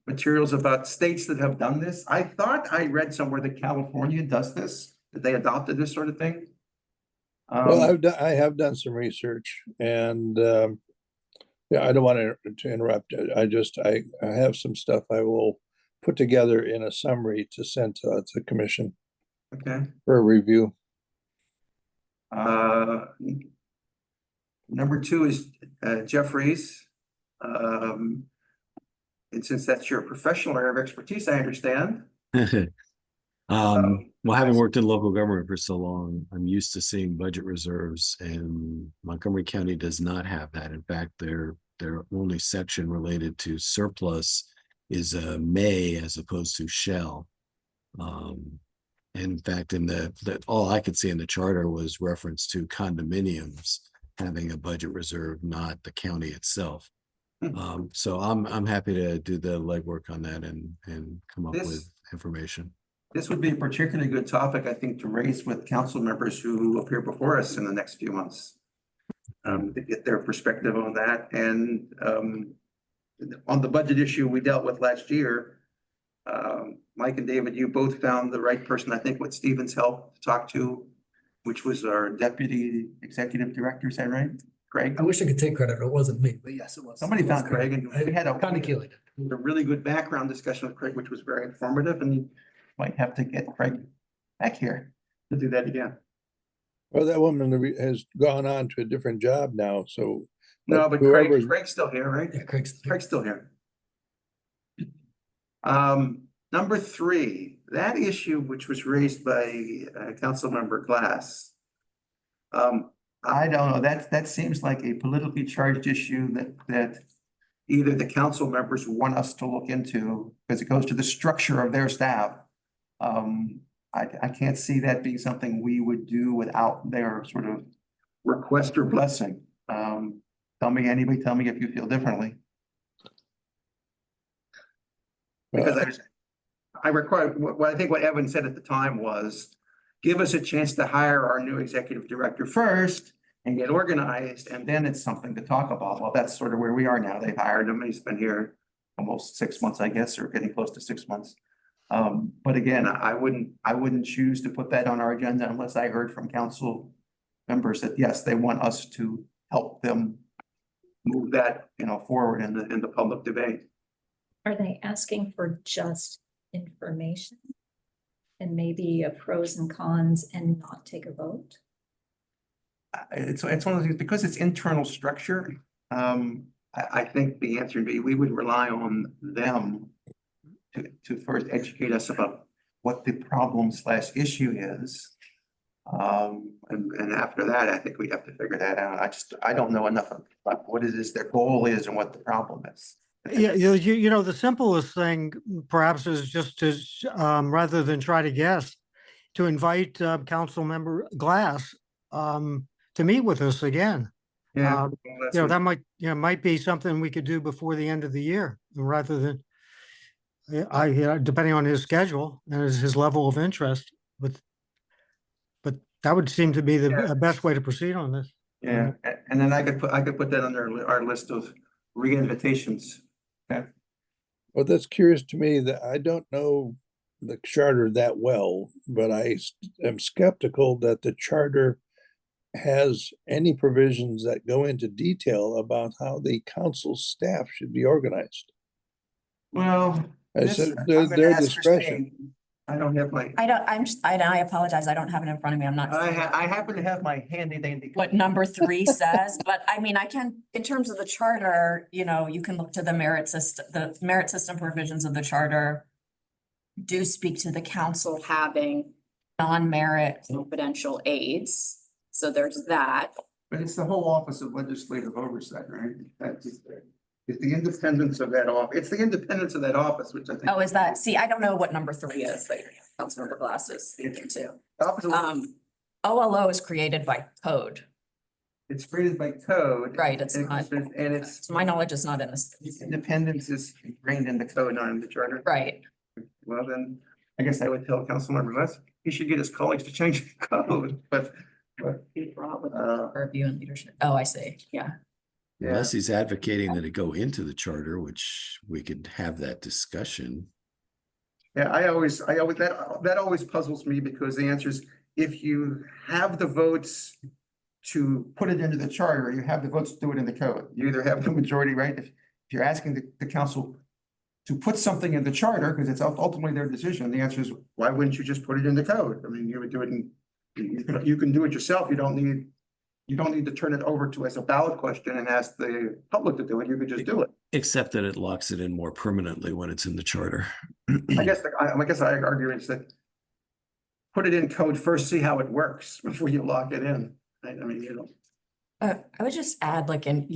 materials about states that have done this. I thought I read somewhere that California does this, that they adopted this sort of thing. Well, I have done some research, and yeah, I don't want to interrupt. I have some stuff I will put together in a summary to send to the commission Okay. for a review. Number 2 is Jeffries. And since that's your professional area of expertise, I understand. Well, having worked in local government for so long, I'm used to seeing budget reserves, and Montgomery County does not have that. In fact, their only section related to surplus is a may as opposed to shall. In fact, all I could see in the charter was reference to condominiums having a budget reserve, not the county itself. So I'm happy to do the legwork on that and come up with information. This would be a particularly good topic, I think, to raise with council members who appear before us in the next few months. To get their perspective on that. And on the budget issue we dealt with last year, Mike and David, you both found the right person, I think, with Stephen's help to talk to, which was our deputy executive director, is that right? Craig? I wish I could take credit. It wasn't me, but yes, it was. Somebody It was found Craig, and we had a really good background discussion with Craig, which was very informative, and you might have to get Craig back here to do that again. Well, that woman has gone on to a different job now, so. No, but Craig's still here, right? Yeah, Craig's still here. Number 3, that issue which was raised by Councilmember Glass. I don't know, that seems like a politically charged issue that either the council members want us to look into, because it goes to the structure of their staff. I can't see that being something we would do without their sort of request or blessing. Tell me if you feel differently. Because I require, I think what Evan said at the time was, give us a chance to hire our new executive director first and get organized, and then it's something to talk about. Well, that's sort of where we are now. They've hired him. He's been here almost 6 months, I guess, or getting close to 6 months. But again, I wouldn't choose to put that on our agenda unless I heard from council members that yes, they want us to help them move that, forward in the public debate. Are they asking for just information and maybe a pros and cons and not take a vote? It's one of those things, because it's internal structure. I think the answer would be we would rely on them to first educate us about what the problem/issue is. And after that, I think we'd have to figure that out. I don't know enough about what it is their goal is and what the problem is. Yeah, the simplest thing perhaps is just to, rather than try to guess, to invite, Councilmember Glass, to meet with us again. Yeah. Um, that might be something we could do before the end of the year, rather than, depending on his schedule and his level of interest, but that would seem to be the best way to proceed on this. Yeah, and then I could put that under our list of re-invitations. Okay. Well, that's curious to me that I don't know the charter that well, but I am skeptical that the charter has any provisions that go into detail about how the council staff should be organized. Well, I this- said I'm their gonna ask discretion. Christine. I don't have my, I apologize. I don't have it in front of me. I'm not. I happen to have my handy dandy. What number 3 says, but I mean, I can, in terms of the charter, you can look to the merit system provisions of the charter do speak to the council having non-merit confidential aides. So there's that. But it's the whole Office of Legislative Oversight, right? That's just, it's the independence of that office. It's the independence of that office, which I think. Oh, is that, see, I don't know what number 3 is, that Councilmember Glass is thinking too. The Office of- OLO is created by code. It's created by code. Right, it's and not- And it's, To my knowledge, it's not in this. independence is ingrained in the code, not in the charter. Right. Well, then, I guess I would tell Councilmember West, he should get his colleagues to change the code, but. Review and leadership. Oh, I see. Yeah. Unless he's advocating that it go into the charter, which we could have that discussion. Yeah, that always puzzles me because the answer is, if you have the votes to put it into the charter, you have the votes to do it in the code. You either have the majority, right? If you're asking the council to put something in the charter, because it's ultimately their decision, the answer is, why wouldn't you just put it in the code? I mean, you would do it you can do it yourself. You don't need to turn it over to as a ballot question and ask the public to do it. You could just do it. Except that it locks it in more permanently when it's in the charter. I guess I argue is that put it in code first, see how it works before you lock it in. I mean, I would just add, like, in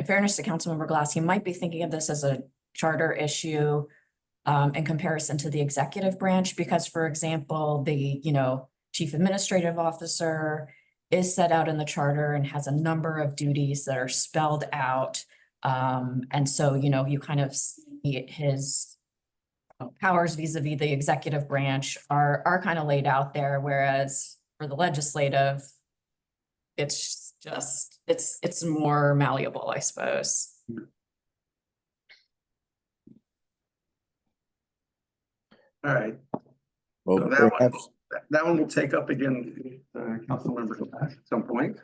fairness to Councilmember Glass, he might be thinking of this as a charter issue in comparison to the executive branch, because, for example, the, chief administrative officer is set out in the charter and has a number of duties that are spelled out. And so, you kind of see his powers vis-a-vis the executive branch are kind of laid out there, whereas for the legislative, it's just, it's more malleable, I suppose. all right. Well, So that perhaps, one will take up again, council members at some point,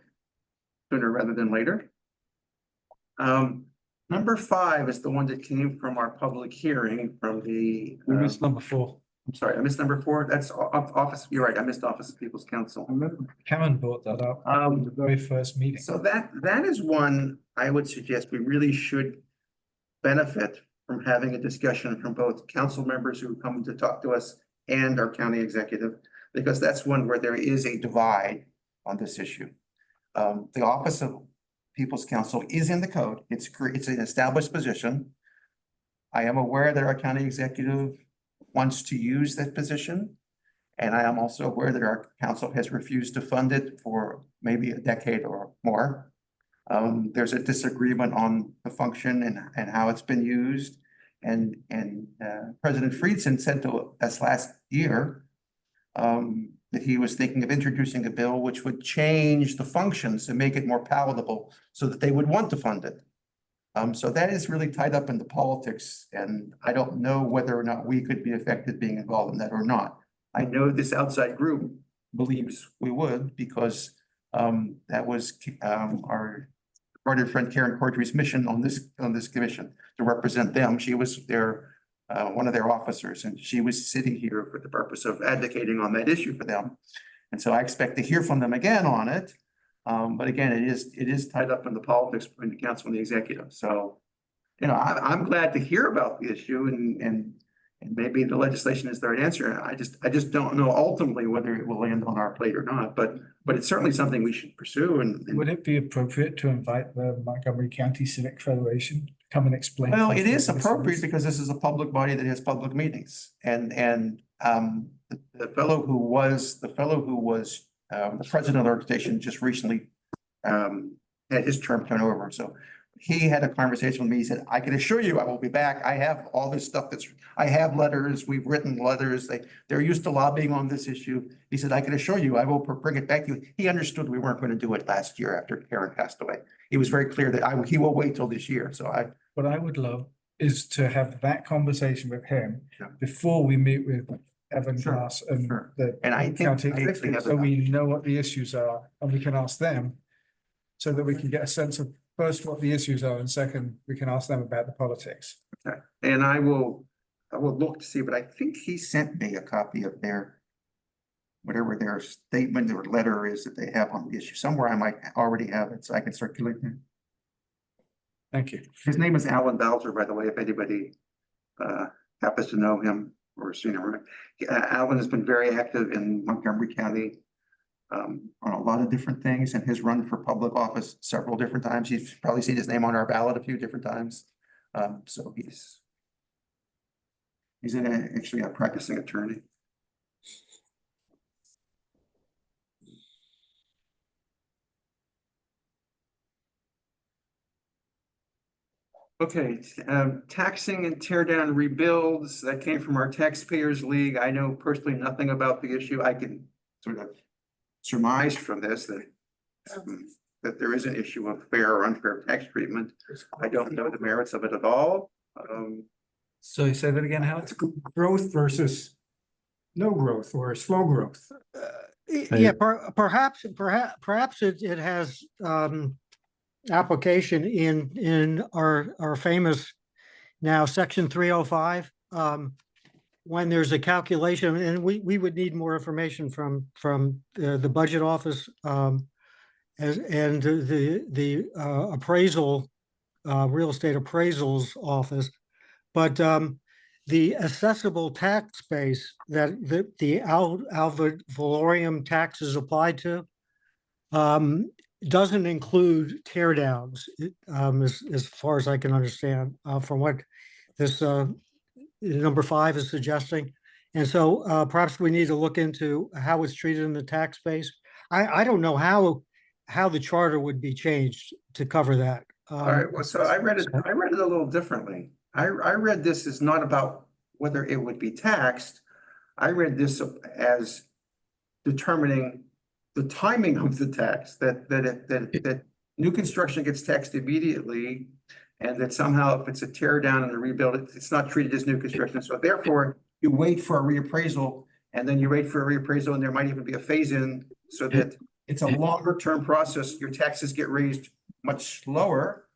sooner rather than later. Number 5 is the one that came from our public hearing from the. We missed number 4. I'm sorry, I missed number 4. That's office. You're right. I missed Office of People's Counsel. I remember Karen brought that up in the very first meeting. So that is one I would suggest we really should benefit from having a discussion from both council members who come to talk to us and our county executive, because that's one where there is a divide on this issue. The Office of People's Counsel is in the code. It's an established position. I am aware that our county executive wants to use that position. And I am also aware that our council has refused to fund it for maybe a decade or more. There's a disagreement on the function and how it's been used. And President Friedson said to us last year that he was thinking of introducing a bill which would change the functions and make it more palatable so that they would want to fund it. So that is really tied up in the politics, and I don't know whether or not we could be affected being involved in that or not. I know this outside group believes we would, because that was our dear friend Karen Cordry's mission on this commission, to represent them. She was their one of their officers, and she was sitting here for the purpose of advocating on that issue for them. And so I expect to hear from them again on it. But again, it is tied up in the politics between the council and the executive. So, I'm glad to hear about the issue, and maybe the legislation is the right answer. I just don't know ultimately whether it will land on our plate or not, but it's certainly something we should pursue. And Would it be appropriate to invite the Montgomery County Civic Federation to come and explain. Well, things it to is the appropriate listeners. because this is a public body that has public meetings. The fellow who was the president of the organization just recently had his term turned over. So he had a conversation with me. He said, I can assure you I will be back. I have all this stuff I have letters, we've written letters. They're used to lobbying on this issue. He said, I can assure you, I will bring it back to you. He understood we weren't going to do it last year after Karen passed away. He was very clear that he will wait till this year. So What I would love is to have that conversation with him Yeah. before we meet with Evan Sure, Glass and sure. the And I think county I actually executive, have so enough. we know what the issues are and we can ask them. So that we can get a sense of first what the issues are and second, we can ask them about the politics. Okay. And I will look to see, but I think he sent me a copy of whatever their statement or letter is that they have on the issue. Somewhere I might already have it, so I can circulate it. Thank you. His name is Alan Bowser, by the way, if anybody happens to know him or seen him. Alan has been very active in Montgomery County on a lot of different things and has run for public office several different times. You've probably seen his name on our ballot a few different times. So he's actually a practicing attorney. Okay, taxing and tear down rebuilds, that came from our Taxpayers League. I know personally nothing about the issue. I can sort of surmise from this that there is an issue of fair or unfair tax treatment. I don't know the merits of it at all. So you say that again, Howard? It's growth versus no growth or slow growth. Yeah, perhaps it has application in our famous now section 305. When there's a calculation, and we would need more information from the budget office and the appraisal real estate appraisals office, but the assessable tax base that the ad valorem tax is applied to doesn't include tear downs, as far as I can understand, from what this number 5 is suggesting. And so perhaps we need to look into how it's treated in the tax base. I don't know how the charter would be changed to cover that. All right, well, so I read it a little differently. I read this as not about whether it would be taxed. I read this as determining the timing of the tax, that new construction gets taxed immediately, and that somehow if it's a tear down and a rebuild, it's not treated as new construction. So therefore, you wait for a reappraisal, and then you wait for a reappraisal, and there might even be a phase in, so that it's a longer term process. Your taxes get raised much lower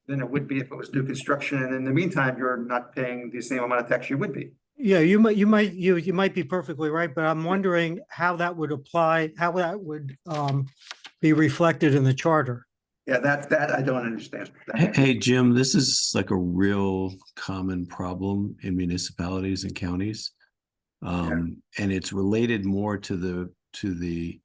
than it would be if it was new construction, and in the meantime, you're not paying the same amount of tax you would be. Yeah, you might be perfectly right, but I'm wondering how that would apply, how that would be reflected in the charter. Yeah, that I don't understand. Hey, Jim, this is like a real common problem in municipalities and counties. And it's related more to the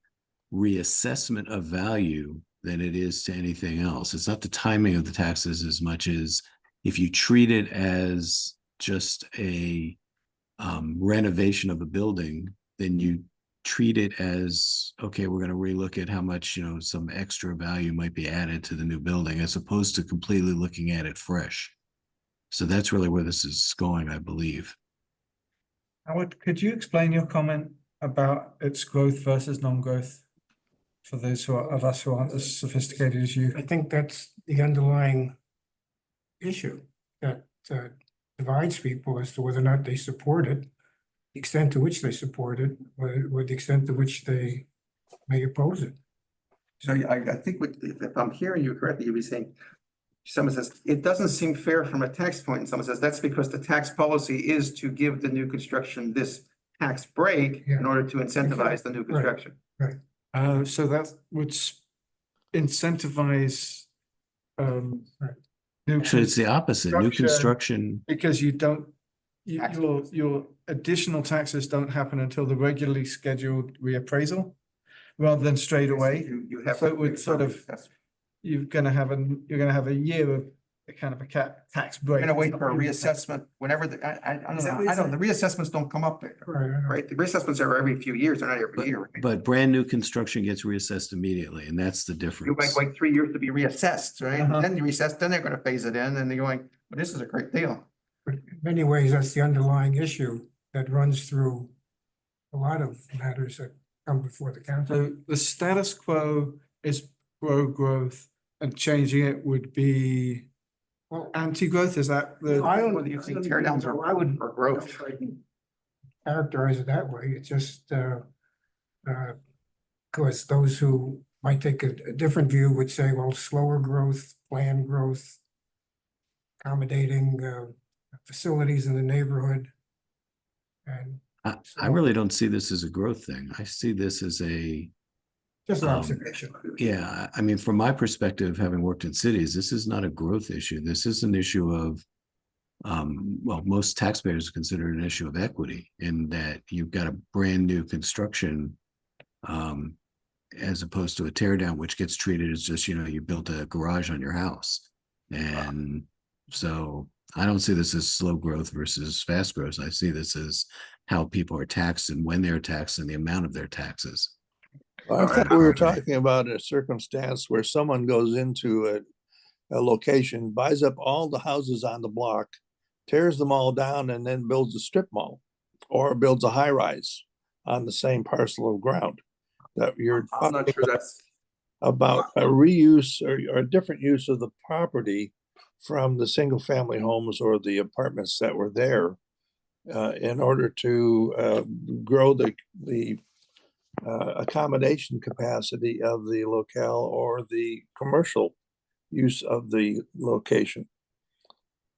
reassessment of value than it is to anything else. It's not the timing of the taxes as much as if you treat it as just a renovation of a building, then you treat it as, okay, we're going to relook at how much, some extra value might be added to the new building, as opposed to completely looking at it fresh. So that's really where this is going, I believe. Howard, could you explain your comment about its growth versus non-growth for those of us who aren't as sophisticated as you? I think that's the underlying issue that divides people as to whether or not they support it, the extent to which they support it, or the extent to which they may oppose it. So I think if I'm hearing you correctly, you'd be saying, someone says, it doesn't seem fair from a tax point, and someone says, that's because the tax policy is to give the new construction this tax break in order to incentivize the new construction. Right. So that would incentivize Actually, it's the opposite. New construction. Because your additional taxes don't happen until the regularly scheduled reappraisal, rather than straight away. You have So it would sort of, you're gonna have a year of kind of a tax We're break. gonna wait It's for a not really a tax- reassessment whenever I don't Is that know, what you're I don't, saying? the reassessments don't come up, right? The reassessments are every few years, they're not every year. Right? But brand new construction gets reassessed immediately, and that's the You difference. might wait 3 years to be reassessed, right? Uh-huh. Then you reassess, then they're gonna phase it in and they're going, well, this is a great deal. But in many ways, that's the underlying issue that runs through a lot of matters that come before the council. So the status quo is pro-growth and changing it would be Well, anti-growth, is that the? I don't. Whether you think tear downs are I would. or growth. Characterize it that way. It's just, because those who might take a different view would say, well, slower growth, planned growth, accommodating, facilities in the neighborhood. And I really don't see this as a growth thing. I see this as a, just an Um, observation. yeah, I mean, from my perspective, having worked in cities, this is not a growth issue. This is an issue of, well, most taxpayers consider it an issue of equity in that you've got a brand new construction, as opposed to a tear down, which gets treated as just, you built a garage on your house. And so I don't see this as slow growth versus fast growth. I see this as how people are taxed and when they're taxed and the amount of their taxes. I thought we were talking about a circumstance where someone goes into a location, buys up all the houses on the block, tears them all down and then builds a strip mall or builds a high rise on the same parcel of ground. That you're I'm not talking sure that's, about a reuse or a different use of the property from the single family homes or the apartments that were there in order to grow the accommodation capacity of the locale or the commercial use of the location.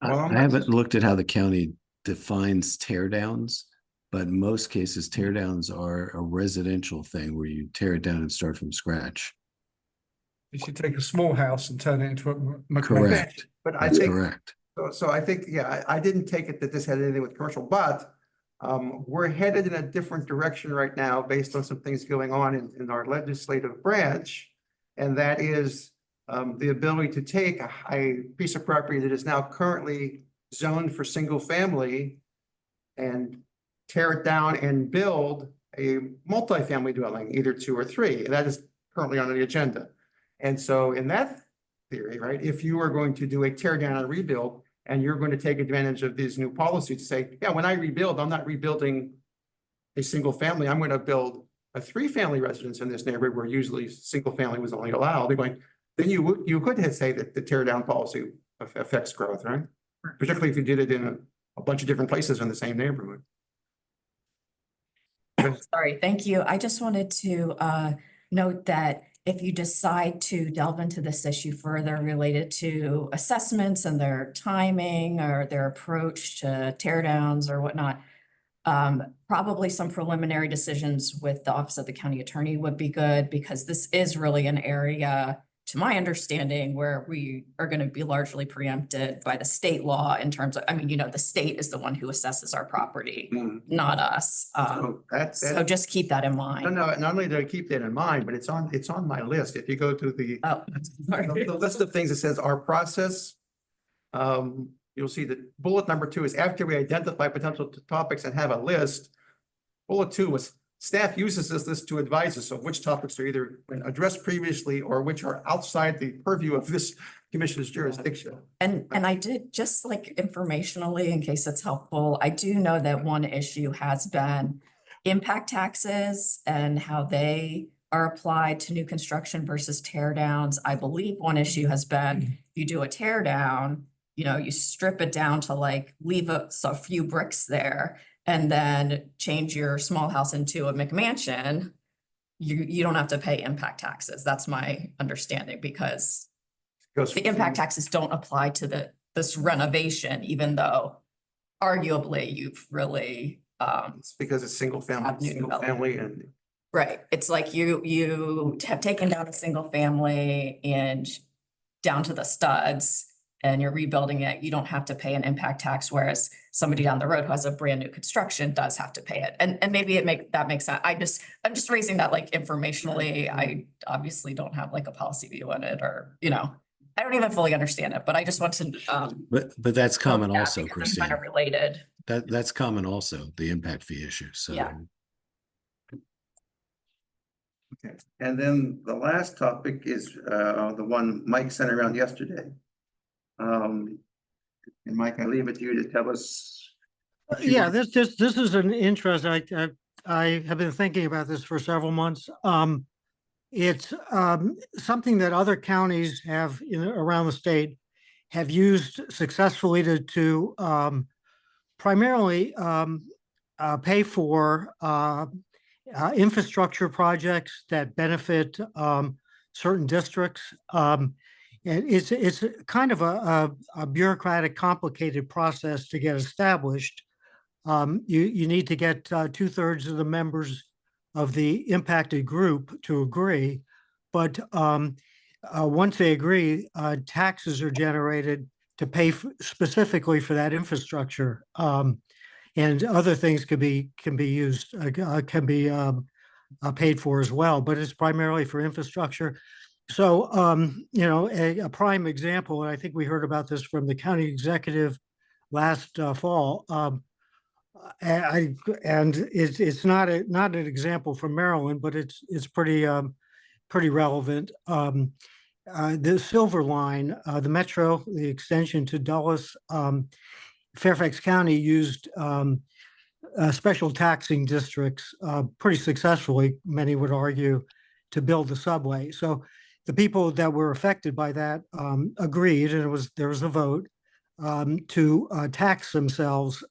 Well, I'm I haven't looked at how the county defines tear downs, but in most cases, tear downs are a residential thing where you tear it down and start from scratch. You should take a small house and turn it into a McMansion. Correct. but I That's think, correct. so I think, yeah, I didn't take it that this had anything with commercial, but we're headed in a different direction right now based on some things going on in our legislative branch. And that is the ability to take a piece of property that is now currently zoned for single family and tear it down and build a multifamily dwelling, either 2 or 3. And that is currently on the agenda. And so in that theory, right, if you are going to do a tear down and rebuild, and you're going to take advantage of these new policies to say, yeah, when I rebuild, I'm not rebuilding a single family. I'm going to build a 3-family residence in this neighborhood where usually single family was only allowed. They're going, then you could say that the tear down policy affects growth, right? Particularly if you did it in a bunch of different places in the same neighborhood. Sorry, thank you. I just wanted to note that if you decide to delve into this issue further related to assessments and their timing or their approach to tear downs or whatnot, probably some preliminary decisions with the Office of the County Attorney would be good, because this is really an area, to my understanding, where we are going to be largely preempted by the state law in terms of, I mean, the state is the one who assesses our property, not us. So So just keep that in no, mind. not only do I keep that in mind, but it's on my list. If you go to the Oh, sorry. the list of things that says our process, you'll see that bullet number 2 is after we identify potential topics and have a list. Bullet 2 was staff uses this list to advise us of which topics are either been addressed previously or which are outside the purview of this commission's jurisdiction. And I did, just like informationally, in case it's helpful, I do know that one issue has been impact taxes and how they are applied to new construction versus tear downs. I believe one issue has been, you do a tear down, you strip it down to leave a few bricks there and then change your small house into a McMansion. You don't have to pay impact taxes. That's my understanding, because the impact taxes don't apply to this renovation, even though arguably you've really, It's because it's single family and right. It's like you have taken down a single family and down to the studs and you're rebuilding it. You don't have to pay an impact tax, whereas somebody down the road who has a brand new construction does have to pay it. And maybe that makes sense. I'm just raising that informationally. I obviously don't have a policy view on it, or, I don't even fully understand it, but I just want to, But that's common yeah, also, because I'm kind Christine. of related. That's common also, the impact fee issue. So Yeah. Okay, and then the last topic is the one Mike sent around yesterday. And Mike, I leave it to you to tell us. what you Yeah, want. this is an interest. I have been thinking about this for several months. It's something that other counties have around the state have used successfully to primarily pay for infrastructure projects that benefit certain districts. And it's kind of a bureaucratic, complicated process to get established. You need to get 2/3 of the members of the impacted group to agree. But once they agree, taxes are generated to pay specifically for that infrastructure. And other things can be used, paid for as well, but it's primarily for infrastructure. So, a prime example, and I think we heard about this from the county executive last fall. And it's not an example from Maryland, but it's pretty relevant. The Silver Line, the Metro, the extension to Dulles, Fairfax County used special taxing districts pretty successfully, many would argue, to build the subway. So the people that were affected by that agreed, and there was a vote to tax themselves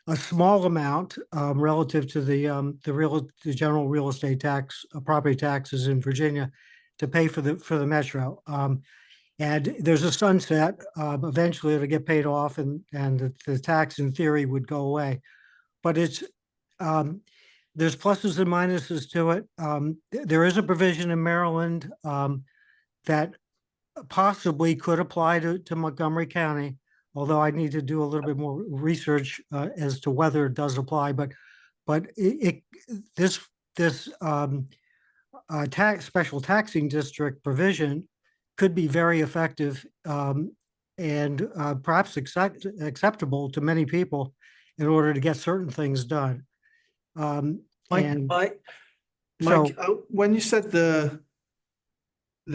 a small amount relative to the general real estate tax, property taxes in Virginia, to pay for the metro. And there's a sunset. Eventually, it'll get paid off, and the tax in theory would go away. But there's pluses and minuses to it. There is a provision in Maryland that possibly could apply to Montgomery County, although I need to do a little bit more research as to whether it does apply. But this special taxing district provision could be very effective and perhaps acceptable to many people in order to get certain things done. Mike, when you said there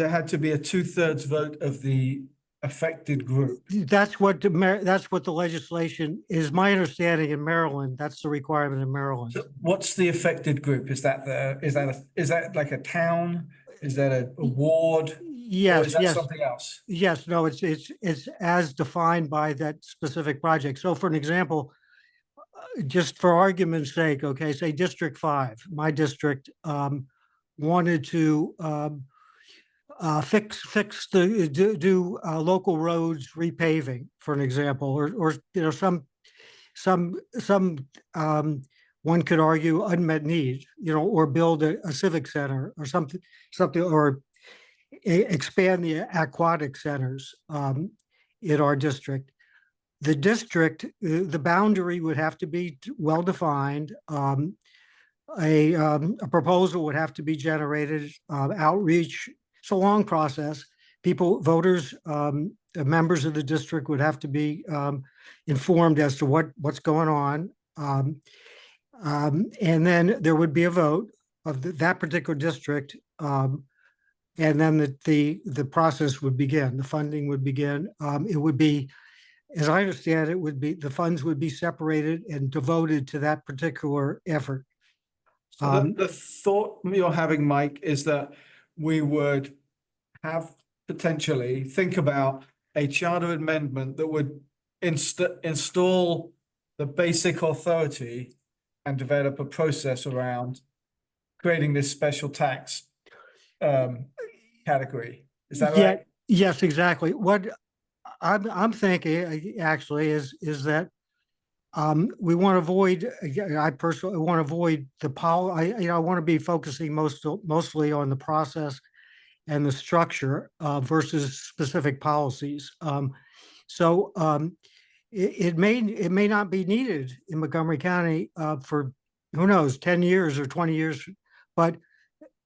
had to be a 2/3 vote of the affected group. That's what the legislation is. My understanding in Maryland, that's the requirement in Maryland. So what's the affected group? Is that like a town? Is that a ward? Or Yes, is that yes. something else? Yes, no, it's as defined by that specific project. So for an example, just for argument's sake, okay, say District 5, my district, wanted to do local roads repaving, for an example, or some one could argue unmet need, or build a civic center or something, or expand the aquatic centers in our district. The district, the boundary would have to be well-defined. A proposal would have to be generated, outreach. It's a long process. Voters, members of the district would have to be informed as to what's going on. And then there would be a vote of that particular district. And then the process would begin, the funding would begin. It would be, as I understand it, the funds would be separated and devoted to that particular effort. So the thought you're having, Mike, is that we would have potentially think about a charter amendment that would install the basic authority and develop a process around creating this special tax category. Is that right? Yes, exactly. What I'm thinking actually is that we want to avoid. I personally want to avoid the I want to be focusing mostly on the process and the structure versus specific policies. So it may not be needed in Montgomery County for, who knows, 10 years or 20 years, but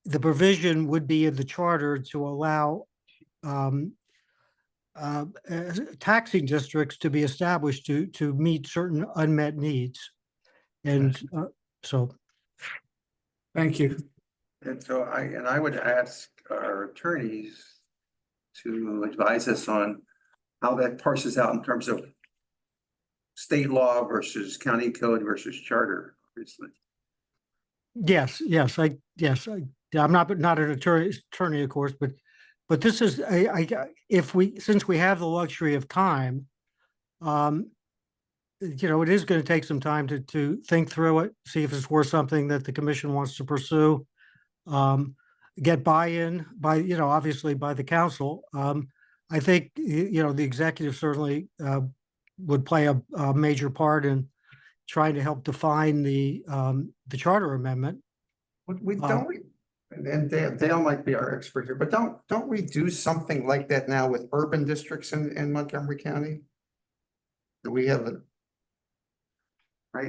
the provision would be in the charter to allow taxing districts to be established to meet certain unmet needs. And so, Thank you. And so I would ask our attorneys to advise us on how that parses out in terms of state law versus county code versus charter, obviously. yes, I'm not an attorney, of course, but this is, since we have the luxury of time, it is going to take some time to think through it, see if it's worth something that the commission wants to pursue. Get buy-in by, obviously by the council. I think, the executive certainly would play a major part in trying to help define the charter amendment. And Dale might be our expert here, but don't we do something like that now with urban districts in Montgomery County? We have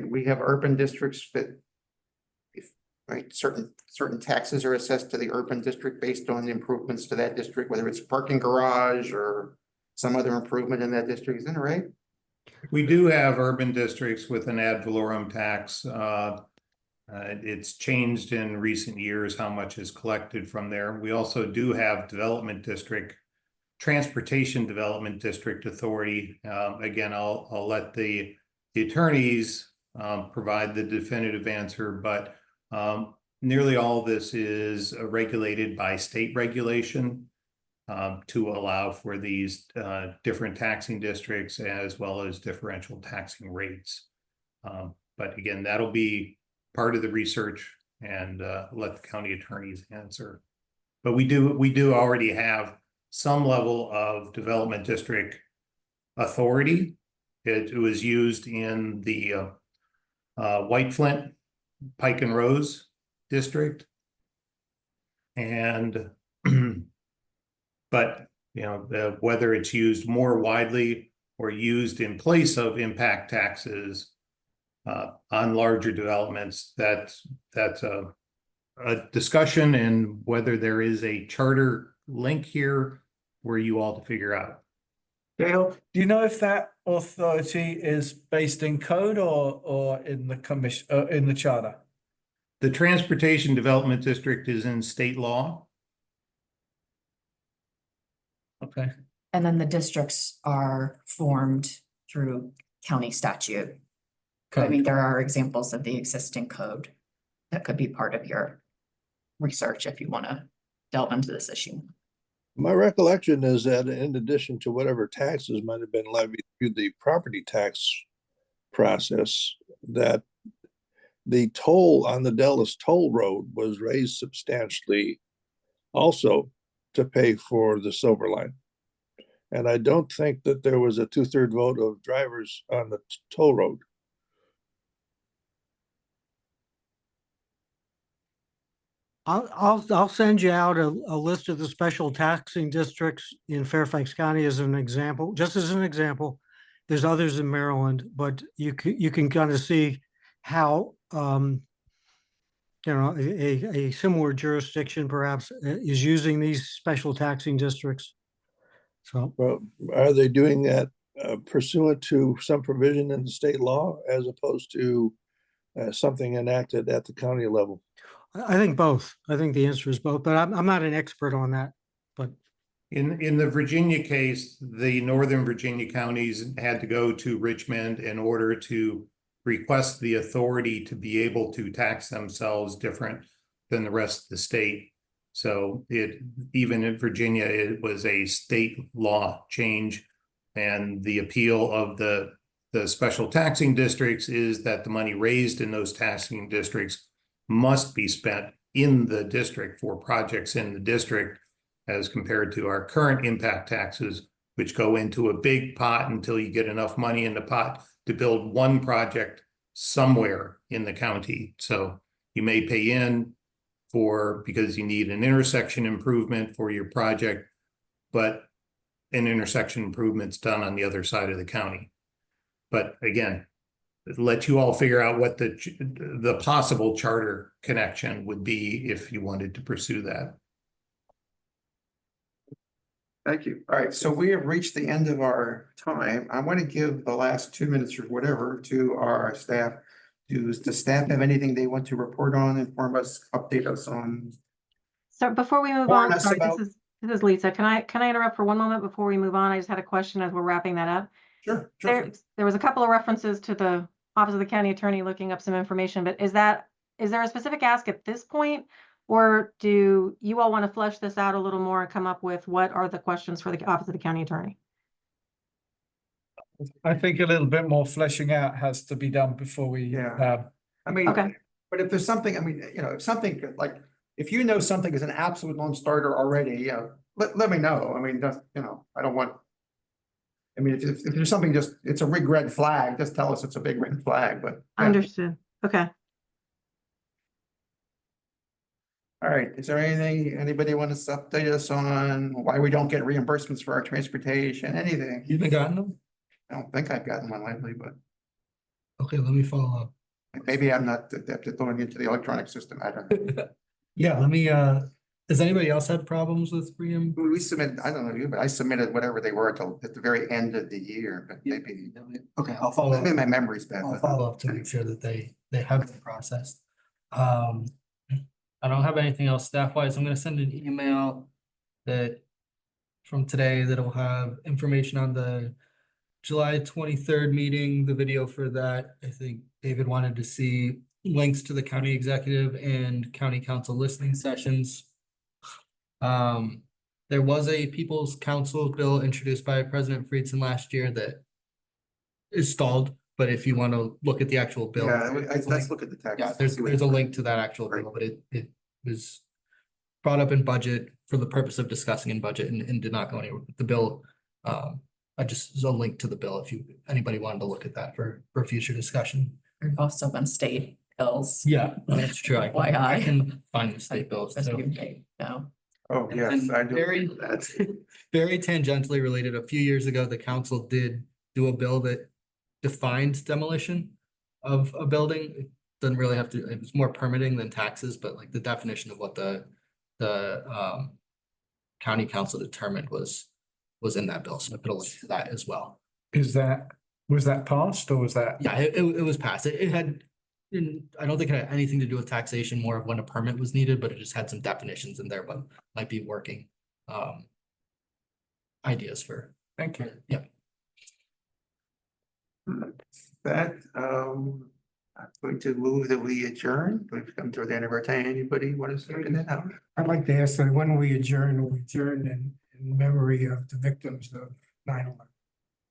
we have urban districts that certain taxes are assessed to the urban district based on the improvements to that district, whether it's a parking garage or some other improvement in that district, isn't it right? We do have urban districts with an ad valorem tax. It's changed in recent years how much is collected from there. We also do have transportation development district authority. Again, I'll let the attorneys provide the definitive answer, but nearly all of this is regulated by state regulation to allow for these different taxing districts as well as differential taxing rates. But again, that'll be part of the research and let the county attorneys answer. But we do already have some level of development district authority. It was used in the White Flint, Pike and Rose district. And, but, whether it's used more widely or used in place of impact taxes on larger developments, that's a discussion, and whether there is a charter link here for you all to figure out. Dale, do you know if that authority is based in code or in the commission, in the charter? The Transportation Development District is in state law. Okay. And then the districts are formed through county statute. I mean, there are examples of the existing code that could be part of your research if you want to delve into this issue. My recollection is that in addition to whatever taxes might have been levied through the property tax process, that the toll on the Dulles Toll Road was raised substantially also to pay for the Silver Line. And I don't think that there was a 2/3 vote of drivers on the toll road. I'll send you out a list of the special taxing districts in Fairfax County as an example, just as an example. There's others in Maryland, but you can kind of see how a similar jurisdiction perhaps is using these special taxing districts. So, well, are they doing that pursuant to some provision in the state law as opposed to something enacted at the county level? I think both. I think the answer is both, but I'm not an expert on that. But in the Virginia case, the Northern Virginia counties had to go to Richmond in order to request the authority to be able to tax themselves different than the rest of the state. So even in Virginia, it was a state law change, and the appeal of the special taxing districts is that the money raised in those taxing districts must be spent in the district for projects in the district, as compared to our current impact taxes, which go into a big pot until you get enough money in the pot to build one project somewhere in the county. So you may pay in because you need an intersection improvement for your project, but an intersection improvement's done on the other side of the county. But again, let you all figure out what the possible charter connection would be if you wanted to pursue that. Thank you. All right, so we have reached the end of our time. I want to give the last 2 minutes or whatever to our staff. Does the staff have anything they want to report on, inform us, update us on? So before we move Warn on, us sorry, about- this is Lisa. Can I interrupt for one moment before we move on? I just had a question as we're wrapping that up. Sure. There was a couple of references to the Office of the County Attorney looking up some information, but is there a specific ask at this point? Or do you all want to flesh this out a little more and come up with what are the questions for the Office of the County Attorney? I think a little bit more fleshing out has to be done before we, Yeah. I mean, Okay. but if there's something, I mean, if something like, if you know something is an absolute non-starter already, let me know. I mean, just, I don't want. I mean, if there's something it's a big red flag, just tell us it's a big red flag, but. yeah. Understood. Okay. All right, is there anybody want to update us on why we don't get reimbursements for our transportation, anything? You haven't gotten them? I don't think I've gotten one lately, but Okay, let me follow up. maybe I'm not adept at going into the electronic system. I don't know. Yeah, let me, has anybody else had problems with We submit, I don't know you, but I submitted whatever they were at the very end of the year, but maybe, Okay, I'll follow up. maybe my memory's bad. I'll but- follow up to make sure that they have been processed. I don't have anything else staff wise. I'm gonna send an email that from today that'll have information on the July 23rd meeting, the video for that. I think David wanted to see links to the county executive and county council listening sessions. There was a People's Council bill introduced by President Friedson last year that is stalled, but if you want to look at the actual bill. Yeah, let's look at the text. Yeah, there's a link to that actual bill, but it was brought up in budget for the purpose of discussing in budget and did not go anywhere. The bill, there's a link to the bill if anybody wanted to look at that for future discussion. There's also been state bills. Yeah, that's true. I FYI. can find the state bills As too. you may know. Oh, And yes, then I do. very- That. Very tangentially related, a few years ago, the council did do a bill that defined demolition of a building. It doesn't really have to, it was more permitting than taxes, but like the definition of what the county council determined was in that bill. So I put a link to that as well. was that passed or was that? Yeah, it was passed. It had, I don't think it had anything to do with taxation, more of when a permit was needed, but it just had some definitions in there, but might be working ideas for. Thank you. Yeah. That, I'm going to move that we adjourn. We've come to the end of our time. Anybody want to say that now? I'd like to ask that when we adjourn in memory of the victims of 9/11.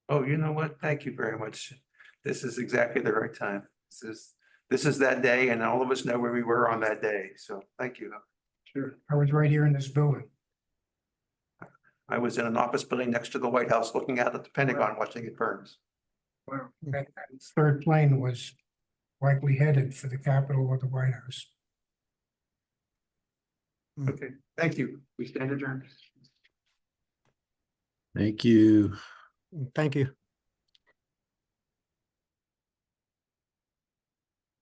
Oh, you know what? Thank you very much. This is exactly the right time. This is that day and all of us know where we were on that day. So thank you. Sure. I was right here in this building. I was in an office building next to the White House looking out at the Pentagon watching it burn. Well, that third plane was likely headed for the Capitol or the White House. Okay, thank you. We stand adjourned. Thank you. Thank you.